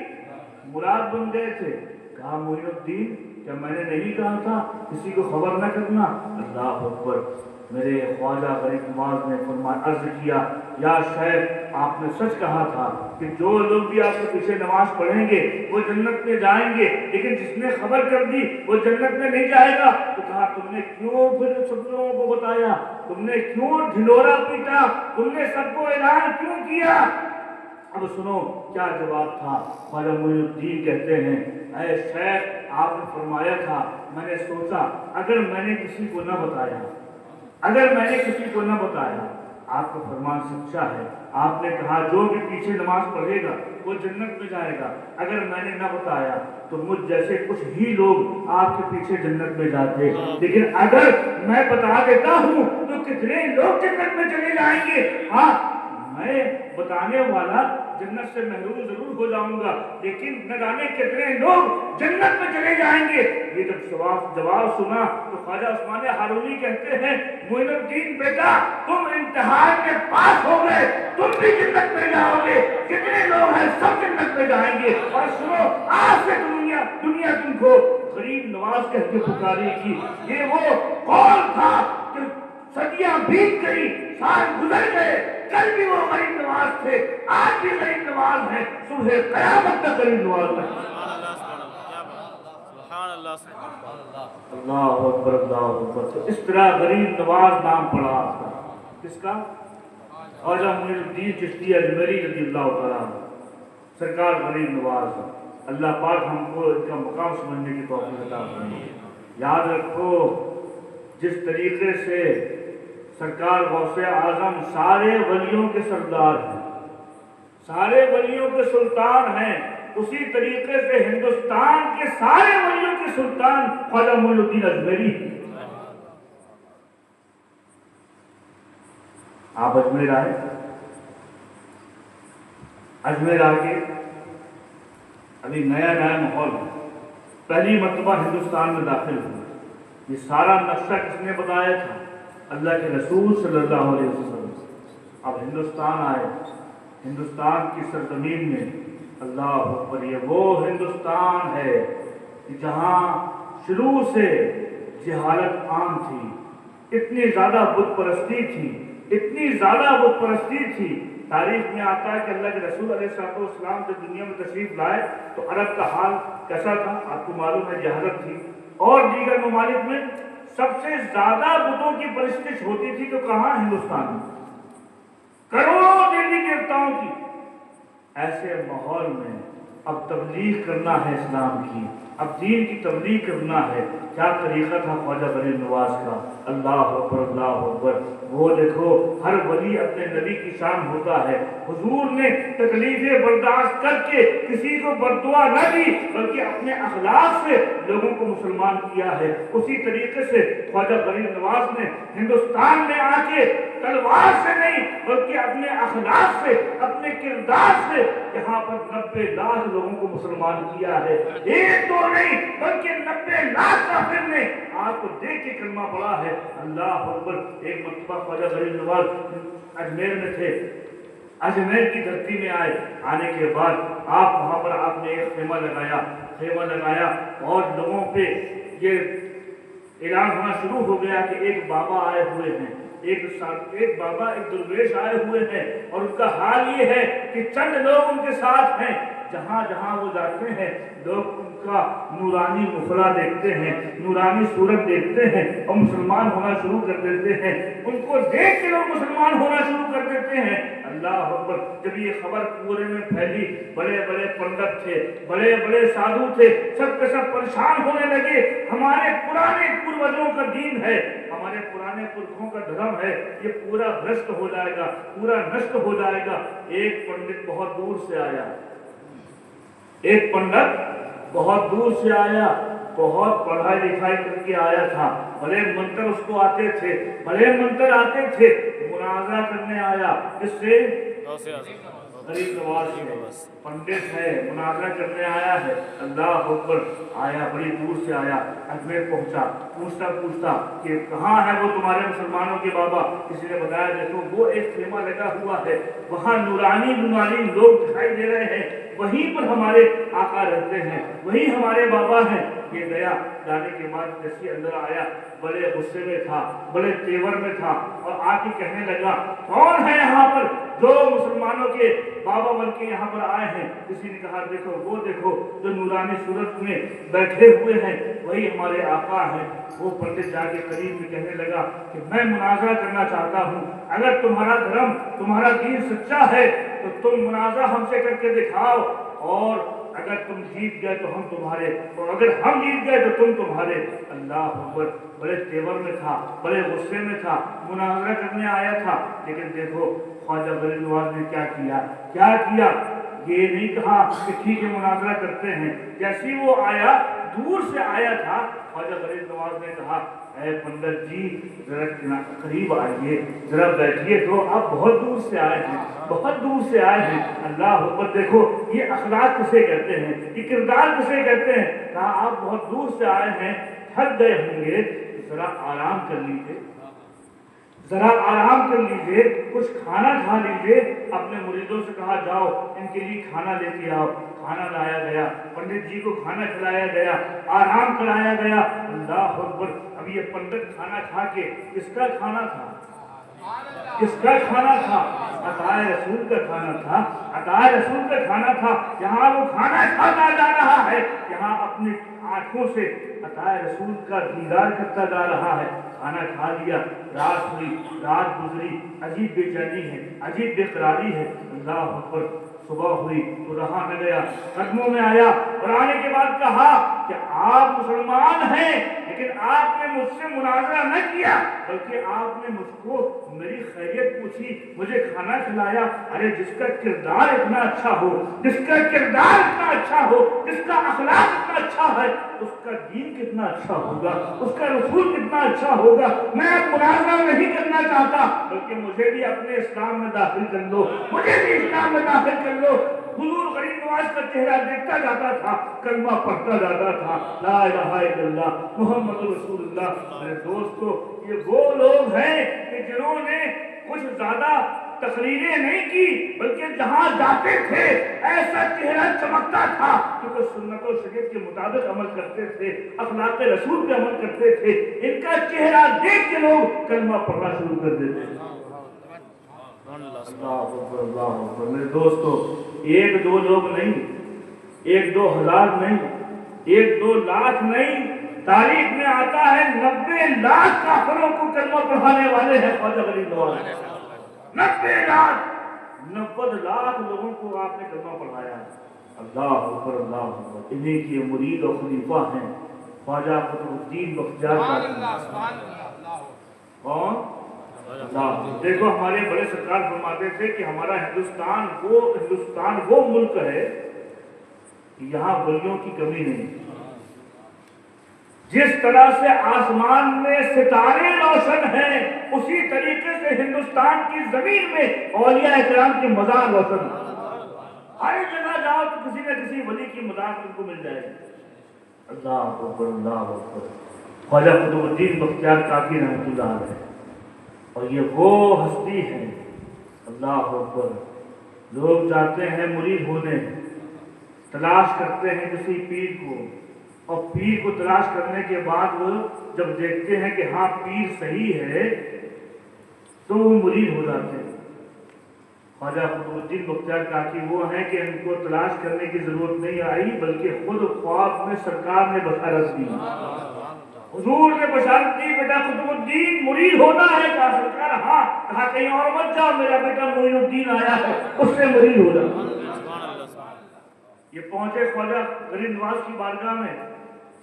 Speaker 1: मुराद बन गए थे। कहा मोइनुद्दीन, क्या मैंने नहीं कहा था किसी को खबर न करना? अल्लाह अकबर। मेरे ख्वाजा गरीब नवाज ने फरमाया, अर्ज किया, या शेख आपने सच कहा था कि जो लोग भी आपके पीछे नमाज पढ़ेंगे वो जन्नत में जाएंगे, लेकिन जिसने खबर कर दी वो जन्नत में नहीं जाएगा। तो कहा, तुमने क्यों फिर सब लोगों को बताया, तुमने क्यों ढिंढोरा पीटा, तुमने सबको ऐलान क्यों किया? अब सुनो क्या जवाब था। ख्वाजा मोइनुद्दीन कहते हैं, ऐ शेख आपने फरमाया था, मैंने सोचा अगर मैंने किसी को न बताया, अगर मैंने किसी को न बताया, आपका फरमान सच्चा है। आपने कहा जो भी पीछे नमाज पढ़ेगा वो जन्नत में जाएगा। अगर मैंने न बताया तो मुझ जैसे कुछ ही लोग आपके पीछे जन्नत में जाते, लेकिन अगर मैं बता देता हूँ तो कितने लोग जन्नत में चले जाएंगे। हाँ, मैं बताने वाला जन्नत से महरूम जरूर हो जाऊंगा, लेकिन न जाने कितने लोग जन्नत में चले जाएंगे। ये जब जवाब सुना तो ख्वाजा उस्मान हारूनी कहते हैं, मोइनुद्दीन बेटा, तुम इम्तिहान में पास हो गए, तुम भी जन्नत में जाओगे, कितने लोग हैं सब जन्नत में जाएंगे। और सुनो, आज से दुनिया तुमको गरीब नवाज कह के पुकारेगी। ये वो कौल था कि सदियां बीत गई, साल गुजर गए, कल भी वो गरीब नवाज थे, आज भी गरीब नवाज है, सुबह कयामत तक गरीब नवाज है। अल्लाह अकबर, अल्लाह अकबर। तो इस तरह गरीब नवाज नाम पड़ा किसका? ख्वाजा मोइनुद्दीन चिश्ती अजमेरी रज़ियल्लाहु तआला अन्हु, सरकार गरीब नवाज। अल्लाह पाक हमको इनका मुकाम समझने की तौफीक अता फरमाए। याद रखो, जिस तरीके से सरकार गौसे आजम सारे वलियों के सरदार हैं, सारे वलियों के सुल्तान हैं, उसी तरीके से हिंदुस्तान के सारे वलियों के सुल्तान ख्वाजा मोइनुद्दीन अजमेरी। आप अजमेर आए, अजमेर आके अभी नया नया माहौल, पहली मर्तबा हिंदुस्तान में दाखिल हुआ। ये सारा नक्शा किसने बताया था? अल्लाह के रसूल सल्लल्लाहु अलैहि वसल्लम। अब हिंदुस्तान आए, हिंदुस्तान की सरजमीन में अल्लाह अकबर, ये वो हिंदुस्तान है कि जहाँ शुरू से जहालत आम थी, इतनी ज़्यादा बुत परस्ती थी, इतनी ज़्यादा बुत परस्ती थी। तारीख में आता है कि अल्लाह के रसूल अलैहिस्सलाम जब दुनिया में तशरीफ लाए तो अरब का हाल कैसा था आपको मालूम है, जहालत थी। और दीगर ममालिक में सबसे ज्यादा बुतों की परस्तिश होती थी, तो कहाँ? हिंदुस्तान में करोड़ों देवी देवताओं की। ऐसे माहौल में अब तबलीग करना है इस्लाम की, अब दीन की तबलीग करना है। क्या तरीका था ख्वाजा गरीब नवाज का? अल्लाह अकबर, अल्लाह अकबर। वो देखो, हर वली अपने नबी की शान होता है। हुजूर ने तकलीफें बर्दाश्त करके किसी को बद्दुआ न दी, बल्कि अपने अखलाक से लोगों को मुसलमान किया है। उसी तरीके से ख्वाजा गरीब नवाज ने हिंदुस्तान में आके तलवार से नहीं बल्कि अपने अखलाक से, अपने किरदार से यहाँ पर 90 लाख लोगों को मुसलमान किया है। एक तो नहीं बल्कि 90 लाख काफिर ने आपको देख के कलमा पड़ा है। अल्लाह अकबर। एक मर्तबा ख्वाजा गरीब नवाज अजमेर में थे, अजमेर की धरती में आए। आने के बाद आप वहाँ पर आपने एक खेमा लगाया और लोगों पे ये ऐलान होना शुरू हो गया कि एक बाबा आए हुए हैं, एक बाबा, एक दुर्वेश आए हुए हैं, और उनका हाल ये है कि चंद लोग उनके साथ हैं। जहाँ जहाँ वो जाते हैं लोग उसका नूरानी मुखला देखते हैं, नूरानी सूरत देखते हैं और मुसलमान होना शुरू कर देते हैं। उनको देख के लोग मुसलमान होना शुरू कर देते हैं। अल्लाह अकबर। जब ये खबर पूरे में फैली, बड़े बड़े पंडित थे, बड़े बड़े साधु थे, सब के सब परेशान होने लगे। हमारे पुराने पूर्वजों का दीन है, हमारे पुराने पुरखों का धर्म है, ये पूरा भ्रष्ट हो जाएगा, पूरा नष्ट हो जाएगा। एक पंडित बहुत दूर से आया, एक पंडित बहुत दूर से आया, बहुत पढ़ाई लिखाई करके आया था, बड़े मंत्र उसको आते थे, बड़े मंत्र आते थे। मुनाजरा करने आया, इससे गरीब नवाज से पंडित है, मुनाजरा करने आया है। अल्लाह अकबर। आया, बड़ी दूर से आया, अजमेर पहुंचा, पूछता पूछता कि कहाँ है वो तुम्हारे मुसलमानों के बाबा। किसी ने बताया देखो वो एक खेमा लगा हुआ है, वहाँ नूरानी नूरानी लोग दिखाई दे रहे हैं, वहीं पर हमारे आका रहते हैं, वहीं हमारे बाबा हैं। ये गया, जाने के बाद जैसे अंदर आया, बड़े गुस्से में था, बड़े तेवर में था और आके कहने लगा कौन है यहाँ पर जो मुसलमानों के बाबा बन के यहाँ पर आए हैं। किसी ने कहा देखो वो देखो जो नूरानी सूरत में बैठे हुए हैं वही हमारे आका हैं। वो पंडित जाके करीब में कहने लगा कि मैं मुनाजरा करना चाहता हूँ, अगर तुम्हारा धर्म तुम्हारा दीन सच्चा है तो तुम मुनाजरा हमसे करके दिखाओ, और अगर तुम जीत गए तो हम तुम्हारे, और अगर हम जीत गए तो तुम तुम्हारे। अल्लाह अकबर। बड़े तेवर में था, बड़े गुस्से में था, मुनाजरा करने आया था। लेकिन देखो ख्वाजा गरीब नवाज ने क्या किया, क्या किया। ये नहीं कहा कि ठीक है मुनाजरा करते हैं, जैसे वो आया, दूर से आया था, ख्वाजा गरीब नवाज ने कहा ऐ पंडित जी जरा करीब आइए, जरा बैठिए, तो आप बहुत दूर से आए हैं, बहुत दूर से आए हैं। अल्लाह अकबर। देखो ये अखलाक किसे कहते हैं, ये किरदार किसे कहते हैं। कहा आप बहुत दूर से आए हैं, थक गए होंगे, जरा आराम कर लीजिए, जरा आराम कर लीजिए, कुछ खाना खा लीजिए। अपने मुरीदों से कहा जाओ इनके लिए खाना लेके आओ। खाना लाया गया, पंडित जी को खाना खिलाया गया, आराम कराया गया। अल्लाह अकबर। अब ये पंडित खाना खा के, किसका खाना था, किसका खाना था, अताए रसूल का खाना था, अताए रसूल का खाना था। यहाँ वो खाना खाता जा रहा है, यहाँ अपनी आंखों से अताए रसूल का दीदार करता जा रहा है। खाना खा लिया, रात हुई, रात गुजरी, अजीब बेचैनी है, अजीब बेकरारी है। अल्लाह अकबर। सुबह हुई तो रहा न गया, कदमों में आया और आने के बाद कहा कि आप मुसलमान हैं, लेकिन आपने मुझसे मुनाजरा न किया, बल्कि आपने मुझको मेरी खैरियत पूछी, मुझे खाना खिलाया। अरे जिसका किरदार इतना अच्छा हो, जिसका किरदार इतना अच्छा हो, जिसका अखलाक इतना अच्छा है, उसका दीन कितना अच्छा होगा, उसका रसूल कितना अच्छा होगा। मैं मुनाजरा नहीं करना चाहता, बल्कि मुझे भी अपने इस्लाम में दाखिल कर लो, मुझे भी इस्लाम में दाखिल कर लो। हुजूर गरीब नवाज का चेहरा देखता जाता था, कलमा पढ़ता जाता था, ला इलाहा इल्लल्लाह मुहम्मद रसूलुल्लाह। मेरे दोस्तों, ये वो लोग हैं कि जिन्होंने कुछ ज्यादा तकरीरें नहीं की, बल्कि जहां जाते थे ऐसा चेहरा चमकता था, क्योंकि सुन्नत और शरीयत के मुताबिक अमल करते थे, अखलाक रसूल पे अमल करते थे। इनका चेहरा देख के लोग कलमा पढ़ना शुरू कर देते थे। मेरे दोस्तों, एक दो लोग नहीं, एक दो हजार नहीं, एक दो लाख नहीं, तारीख में आता है 90 लाख काफिरों को कलमा पढ़ाने वाले हैं ख्वाजा गरीब नवाज। 90 लाख, 90 लाख लोगों को आपने कलमा पढ़ाया। अल्लाह अकबर, अल्लाह अकबर। इन्हीं के मुरीद और खलीफा हैं ख्वाजा कुतुबुद्दीन बख्तियार। कौन? देखो हमारे बड़े सरकार फरमाते थे कि हमारा हिंदुस्तान वो मुल्क है कि यहाँ वलियों की कमी नहीं। जिस तरह से आसमान में सितारे रोशन हैं, उसी तरीके से हिंदुस्तान की जमीन में औलिया इकराम के मज़ार रोशन हैं। हर जगह जाओ तो किसी न किसी वली की मज़ार तुमको मिल जाएगी। अल्लाह अकबर, अल्लाह अकबर। ख्वाजा कुतुबुद्दीन बख्तियार काकी रहमतुल्लाह अलैह, और ये वो हस्ती है। अल्लाह अकबर। लोग जाते हैं मुरीद होने, तलाश करते हैं किसी पीर को, और पीर को तलाश करने के बाद वो जब देखते हैं कि हाँ पीर सही है, तो वो मुरीद हो जाते हैं। ख्वाजा कुतुबुद्दीन बख्तियार काकी वो हैं कि इनको तलाश करने की जरूरत नहीं आई, बल्कि खुद ख्वाब में सरकार ने बशारत दी, हुजूर ने बशारत दी, बेटा कुतुबुद्दीन मुरीद होना है। कहा सरकार हाँ। कहा कहीं और मत जाओ, मेरा बेटा मोइनुद्दीन आया है, उससे मुरीद हो जाओ। ये पहुंचे ख्वाजा गरीब नवाज की बारगाह में,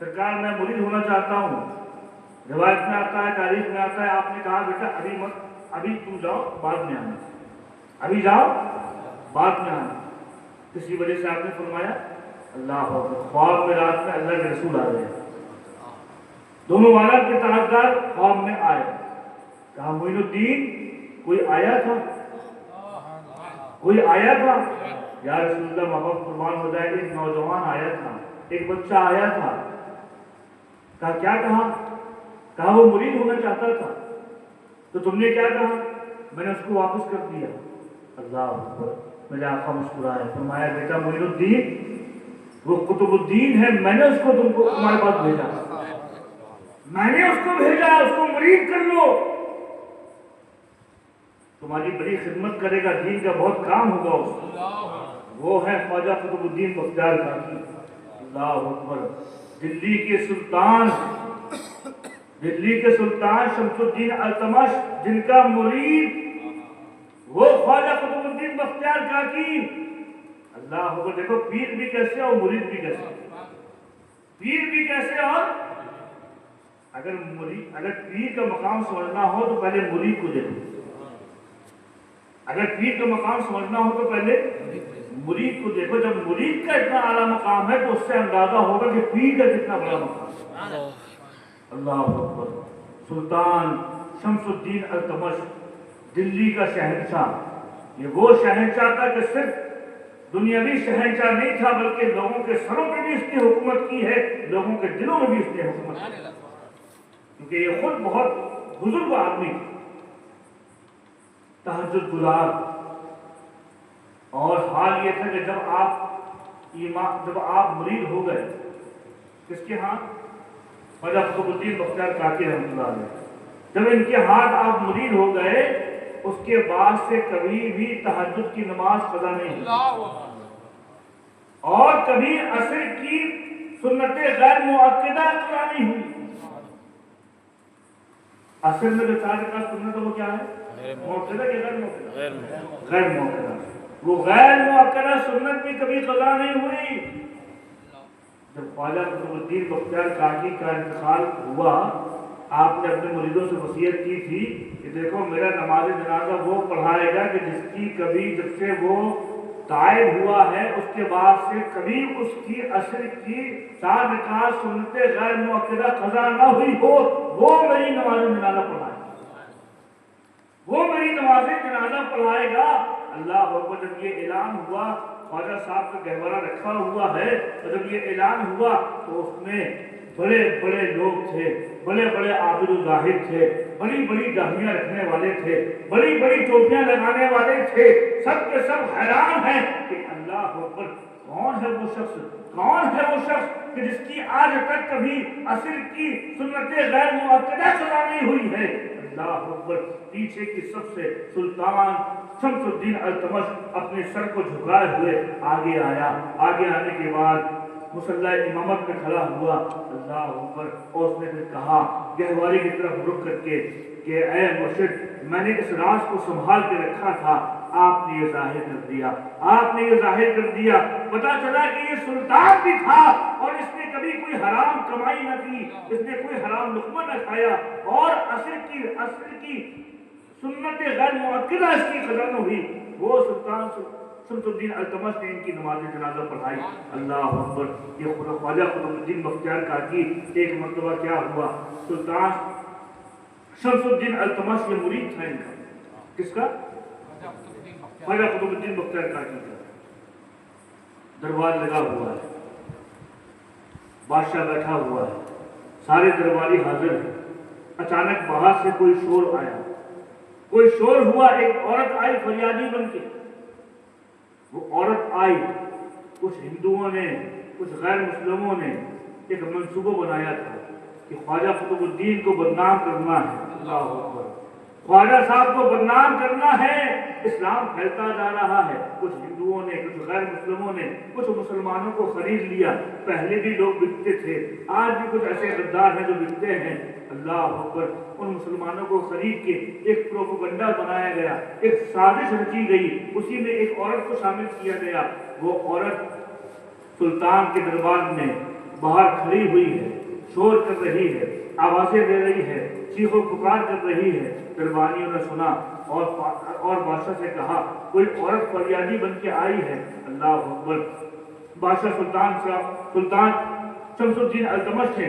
Speaker 1: सरकार मैं मुरीद होना चाहता हूँ। रिवायत में आता है, तारीख में आता है, आपने कहा बेटा अभी मत, अभी तुम जाओ, बाद में आना, अभी जाओ बाद में आना। किसी वजह से आपने फरमाया अल्लाह ख्वाब में रात में अल्लाह के रसूल आ गए, दोनों वाला के तरफदार ख्वाब में आए। कहा मोइनुद्दीन कोई आया था, कोई आया था? या रसूलुल्लाह माँ बाप कुर्बान हो जाए, एक नौजवान आया था, एक बच्चा आया था। कहा क्या कहा? कहा वो मुरीद होना चाहता था। तो तुमने क्या कहा? मैंने उसको वापस कर दिया। अल्लाह अकबर। मेरे आका मुस्कुराए, फरमाया बेटा मोइनुद्दीन वो कुतुबुद्दीन है, मैंने उसको तुमको तुम्हारे पास भेजा, मैंने उसको भेजा, उसको मुरीद कर लो, तुम्हारी बड़ी खिदमत करेगा, दीन का बहुत काम होगा उसको। वो है ख्वाजा कुतुबुद्दीन बख्तियार काकी। अल्लाह अकबर। दिल्ली के सुल्तान, दिल्ली के सुल्तान शमसुद्दीन अल्तमश जिनका मुरीद वो ख्वाजा कुतुबुद्दीन बख्तियार काकी। अल्लाह अकबर। देखो पीर भी कैसे और मुरीद भी कैसे, पीर भी कैसे। और अगर पीर का मकाम समझना हो तो पहले मुरीद को देखो, अगर पीर का मकाम समझना हो तो पहले मुरीद को देखो। जब मुरीद का इतना आला मकाम है तो उससे अंदाजा होगा कि पीर का कितना बड़ा मकाम है। अल्लाह अकबर। सुल्तान शमसुद्दीन अल्तमश दिल्ली का शहंशाह। ये वो शहंशाह था कि सिर्फ दुनियावी शहंशाह नहीं था, बल्कि लोगों के सरों पे भी इसने हुकूमत की है, लोगों के दिलों में भी इसने हुकूमत की, क्योंकि ये खुद बहुत बुजुर्ग आदमी, तहज्जुद गुजार। और हाल ये था कि जब आप मुरीद हो गए किसके हाथ? ख्वाजा कुतुबुद्दीन बख्तियार काकी रहमतुल्लाह अलैह। जब इनके हाथ आप मुरीद हो गए, उसके बाद से कभी भी तहज्जुद की नमाज कज़ा नहीं हुई, और कभी असर की सुन्नतें गैर मुअक्कदा कज़ा नहीं हुई। असर में जो 4 रकात सुन्नत है वो क्या है? मुअक्कदा के गैर मुअक्कदा? गैर मुअक्कदा। वो गैर मुअक्कदा सुन्नत भी कभी कज़ा नहीं हुई। जब ख्वाजा कुतुबुद्दीन बख्तियार काकी का इंतकाल हुआ, आपने अपने मुरीदों से वसीयत की थी कि देखो मेरा नमाज जनाजा वो पढ़ाएगा कि जिसकी कभी जब से वो तायब हुआ है उसके बाद से कभी उसकी असर की 4 रकात सुन्नतें गैर मुअक्कदा कज़ा ना हुई हो, वो मेरी नमाज जनाजा पढ़ाएगा, वो मेरी नमाज जनाजा पढ़ाएगा। अल्लाह अकबर। जब ये ऐलान हुआ, ख्वाजा साहब का गहवरा रखा हुआ है, और जब ये ऐलान हुआ तो उसमें बड़े बड़े लोग थे, बड़े बड़े आबिद ज़ाहिद थे, बड़ी बड़ी दाढ़ियां रखने वाले थे, बड़ी बड़ी टोपियां लगाने वाले थे। सब के सब हैरान हैं कि अल्लाह अकबर, कौन है वो शख्स, कौन है वो शख्स कि जिसकी आज तक कभी असर की सुन्नतें गैर मुअक्कदा कज़ा नहीं हुई है। अल्लाह अकबर। पीछे की सबसे सुल्तान शमसुद्दीन अल्तमश अपने सर को झुकाए हुए आगे आया। आगे आने के बाद मुसल्ला इमामत में खड़ा हुआ। अल्लाह अकबर। और उसने फिर कहा गहवारी की तरफ रुक करके कि ऐ मुर्शिद, मैंने इस राज को संभाल के रखा था, आपने ये जाहिर कर दिया, आपने ये जाहिर कर दिया। पता चला कि ये सुल्तान भी था और इसने कभी कोई हराम कमाई न की, इसने कोई हराम लुक़मा न खाया, और असर की सुन्नत गैर मुअक्कदा इसकी कज़ा न हुई। वो सुल्तान शमसुद्दीन अल्तमश ने इनकी नमाज जनाजा पढ़ाई। अल्लाह अकबर। ये ख्वाजा कुतुबुद्दीन बख्तियार काकी एक मरतबा क्या हुआ, सुल्तान शमसुद्दीन अल्तमश ये मुरीद था इनका, किसका? ख्वाजा कुतुबुद्दीन बख्तियार काकी का। दरबार लगा हुआ है, बादशाह बैठा हुआ है, सारे दरबारी हाजिर हैं। अचानक बाहर से कोई शोर आया, कोई शोर हुआ, एक औरत आई फरियादी बन के। वो औरत आई, कुछ हिंदुओं ने, कुछ गैर मुस्लिमों ने एक मंसूबा बनाया था कि ख्वाजा कुतुबुद्दीन को बदनाम करना है। अल्लाह अकबर। ख्वाजा साहब को बदनाम करना है। इस्लाम फैलता जा रहा है, कुछ हिंदुओं ने, कुछ गैर मुस्लिमों ने, कुछ मुसलमानों को खरीद लिया। पहले भी लोग बिकते थे, आज भी कुछ ऐसे गद्दार हैं जो बिकते हैं। अल्लाह अकबर, उन मुसलमानों को खरीद के एक प्रोपेगेंडा बनाया गया, एक साजिश रची गई, उसी में एक औरत को शामिल किया गया। वो औरत सुल्तान के दरबार में बाहर खड़ी हुई है, शोर कर रही है, आवाजें दे रही है, चीखो पुकार कर रही है। दरबारियों ने सुना और बादशाह से कहा कोई औरत फरियादी बन के आई है। अल्लाह अकबर, बादशाह सुल्तान शमसुद्दीन अल्तमश ने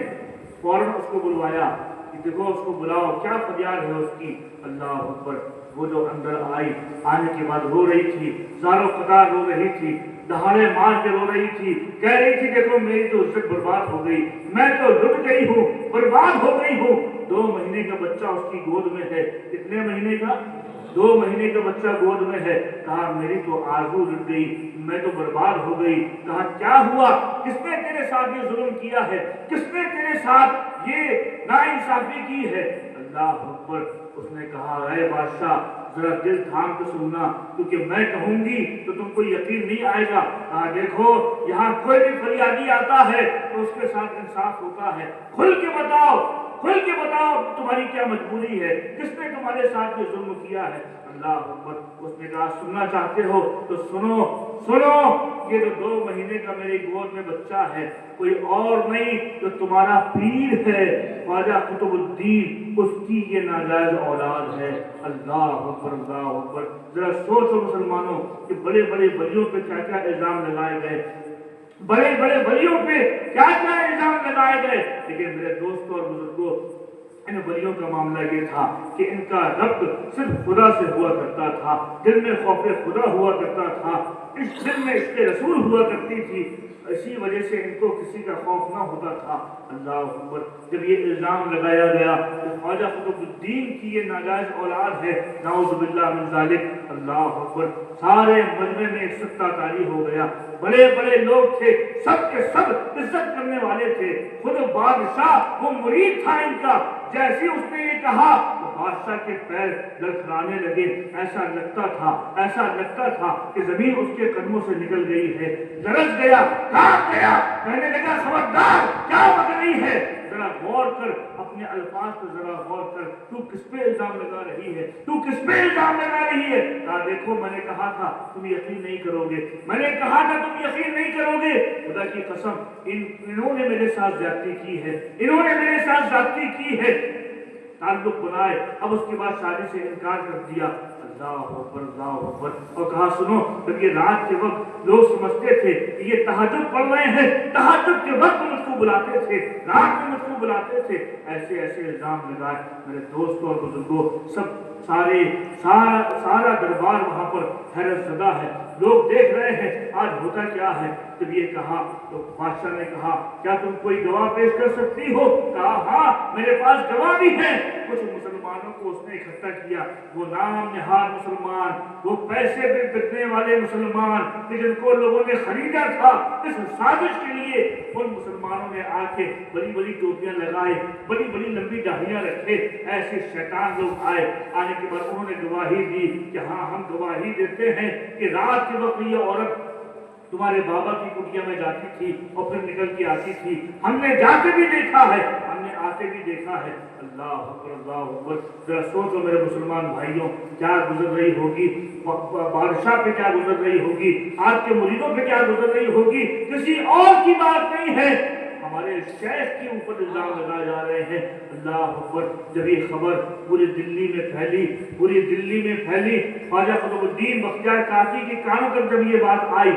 Speaker 1: फौरन उसको बुलवाया कि देखो उसको बुलाओ, क्या फरियाद है उसकी। अल्लाह अकबर, वो जो अंदर आई, आने के बाद रो रही थी, ज़ारो कतार रो रही थी, दहाड़े मार के रो रही थी, कह रही थी देखो मेरी तो इज्जत बर्बाद हो गई, मैं तो लुट गई हूँ, बर्बाद हो गई हूँ। 2 महीने का बच्चा उसकी गोद में है। कितने महीने का? 2 महीने का बच्चा गोद में है। कहा मेरी तो आरज़ू लुट गई, मैं तो बर्बाद हो गई। कहा क्या हुआ, किसने तेरे साथ ये जुल्म किया है, किसने तेरे साथ ये नाइंसाफी की है। अल्लाह अकबर, उसने कहा अरे बादशाह जरा दिल थाम के सुनना, क्योंकि मैं कहूंगी तो तुमको यकीन नहीं आएगा। कहा देखो यहाँ कोई भी फरियादी आता है तो उसके साथ इंसाफ होता है, खुल के बताओ, खुल के बताओ तुम्हारी क्या मजबूरी है, किसने तुम्हारे साथ ये जुल्म किया है। अल्लाह अकबर, उसने कहा सुनना चाहते हो तो सुनो सुनो, ये जो 2 महीने का मेरी गोद में बच्चा है कोई और नहीं जो तुम्हारा पीर है ख्वाजा कुतुबुद्दीन, उसकी ये नाजायज औलाद है। अल्लाह अकबर, अल्लाह अकबर। जरा सोचो मुसलमानों कि बड़े बड़े वलियों पे क्या क्या इल्जाम लगाए गए, बड़े बड़े वलियों पे क्या क्या इल्जाम लगाए गए। लेकिन मेरे दोस्तों और बुजुर्गों, इन वलियों का मामला ये था कि इनका रब्त सिर्फ खुदा से हुआ करता था, दिल में खौफे खुदा हुआ करता था, इस दिल में इसके रसूल हुआ करती थी, इसी वजह से इनको किसी का खौफ ना होता था। अल्लाह अकबर, जब ये इल्ज़ाम लगाया गया कि ख्वाजा कुतुबुद्दीन की ये नाजायज औलाद है, नाउज़ु बिल्लाह मिन ज़ालिक, अल्लाह अकबर, सारे मजमे में एक सत्ता तारी हो गया। बड़े बड़े लोग थे, सब के सब इज्जत करने वाले थे, खुद बादशाह वो मुरीद था इनका। जैसे उसने ये कहा तो बादशाह के पैर लड़खड़ाने लगे, ऐसा लगता था कि जमीन उसके कदमों से निकल गई है। गरज गया, कांप गया, कहने लगा खबरदार, क्या बक रही है, जरा गौर कर, अपने अल्फाज पर जरा गौर कर, तू किस पे इल्जाम लगा रही है, तू किस पे इल्जाम लगा रही है। कहा देखो मैंने कहा था तुम यकीन नहीं करोगे, मैंने कहा था तुम यकीन नहीं करोगे, खुदा की कसम इन्होंने मेरे साथ ज्यादती की है, इन्होंने मेरे साथ ज्यादती की है। ताल्लुक बनाए, अब उसके बाद शादी से इनकार कर दिया। अल्लाह अकबर, और कहा सुनो, जब ये रात के वक्त लोग समझते थे कि ये तहज्जुद पढ़ रहे हैं, तहज्जुद के वक्त मुझको बुलाते थे, रात में मुझको बुलाते थे, ऐसे ऐसे इल्जाम लगाए। मेरे दोस्तों और बुजुर्गों, सब सारा दरबार वहां पर हैरत ज़दा है, लोग देख रहे हैं आज होता क्या है। जब ये कहा तो बादशाह ने कहा क्या तुम कोई गवाह पेश कर सकती हो। कहा हाँ मेरे पास गवाह भी है। कुछ मुसलमानों को उसने इकट्ठा किया, वो नाम निहार मुसलमान, वो पैसे पे बिकने वाले मुसलमान जिनको लोगों ने खरीदा था इस साजिश के लिए, उन मुसलमानों ने आके बड़ी बड़ी टोपियां लगाई, बड़ी बड़ी लंबी दाढ़ियां रखे, ऐसे शैतान लोग आए। आने के बाद उन्होंने गवाही दी कि हाँ हम गवाही देते हैं कि रात के वक्त ये औरत तुम्हारे बाबा की कुटिया में जाती थी और फिर निकल के आती थी, हमने जाके भी देखा है, हमने आते भी देखा है। अल्लाह अकबर, अल्लाह अकबर। जरा सोचो मेरे मुसलमान भाइयों, क्या गुजर रही होगी, बादशाह पे क्या गुजर रही होगी, आज के मुरीदों पे क्या गुजर रही होगी, किसी और की बात नहीं है, हमारे शेख के ऊपर इल्जाम लगाए जा रहे हैं। अल्लाह अकबर। जब ये खबर पूरी दिल्ली में फैली, ख्वाजा कुतुबुद्दीन बख्तियार काकी के कानों तक जब ये बात आई,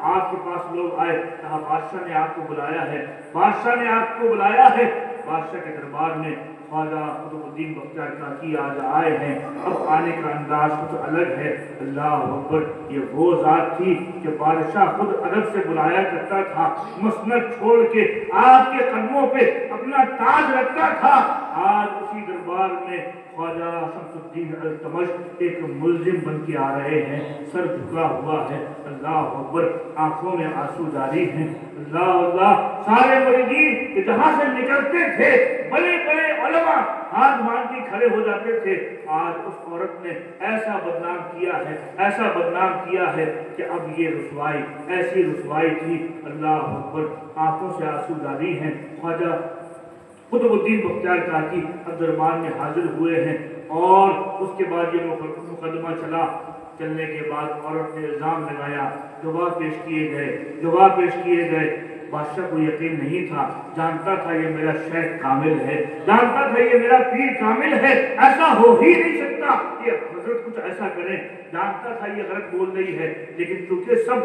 Speaker 1: आपके पास लोग आए, कहा बादशाह ने आपको बुलाया है, बादशाह ने आपको बुलाया है। बादशाह के दरबार में ख्वाजा कुतुबुद्दीन बख्तियार काकी आज आए हैं। अब आने का अंदाज कुछ अलग है। अल्लाह अकबर। ये वो जात थी कि बादशाह खुद अदब से बुलाया करता था, मसनद छोड़ के आपके कदमों पे अपना ताज रखता था। आज उसी दरबार में ख्वाजा शमसुद्दीन अल्तमश एक मुल्जिम बन के आ रहे हैं, सर झुका हुआ है। अल्लाह अकबर। आंखों में आंसू जारी हैं। अल्लाह अल्लाह। सारे मुरीदीन जहां से निकलते थे, बड़े बड़े उलमा ہاتھ مان کے کھڑے ہو جاتے تھے، آج اس عورت نے ایسا بدنام کیا ہے، ایسا بدنام کیا ہے کہ اب یہ رسوائی، ایسی رسوائی تھی، اللہ اکبر، آنکھوں سے آنسو جاری ہیں۔ خواجہ قطب الدین بختیار کاکی اب دربار میں حاضر ہوئے ہیں، اور اس کے بعد یہ مقدمہ چلنے کے بعد عورت نے الزام لگایا، گواہ پیش کیے گئے، بادشاہ کو یقین نہیں تھا، جانتا تھا یہ میرا شیخ کامل ہے، جانتا تھا یہ میرا پیر کامل ہے، ایسا ہو ہی نہیں سکتا کہ حضرت کچھ ایسا کریں، جانتا تھا یہ غلط بول رہی ہے، لیکن چونکہ سب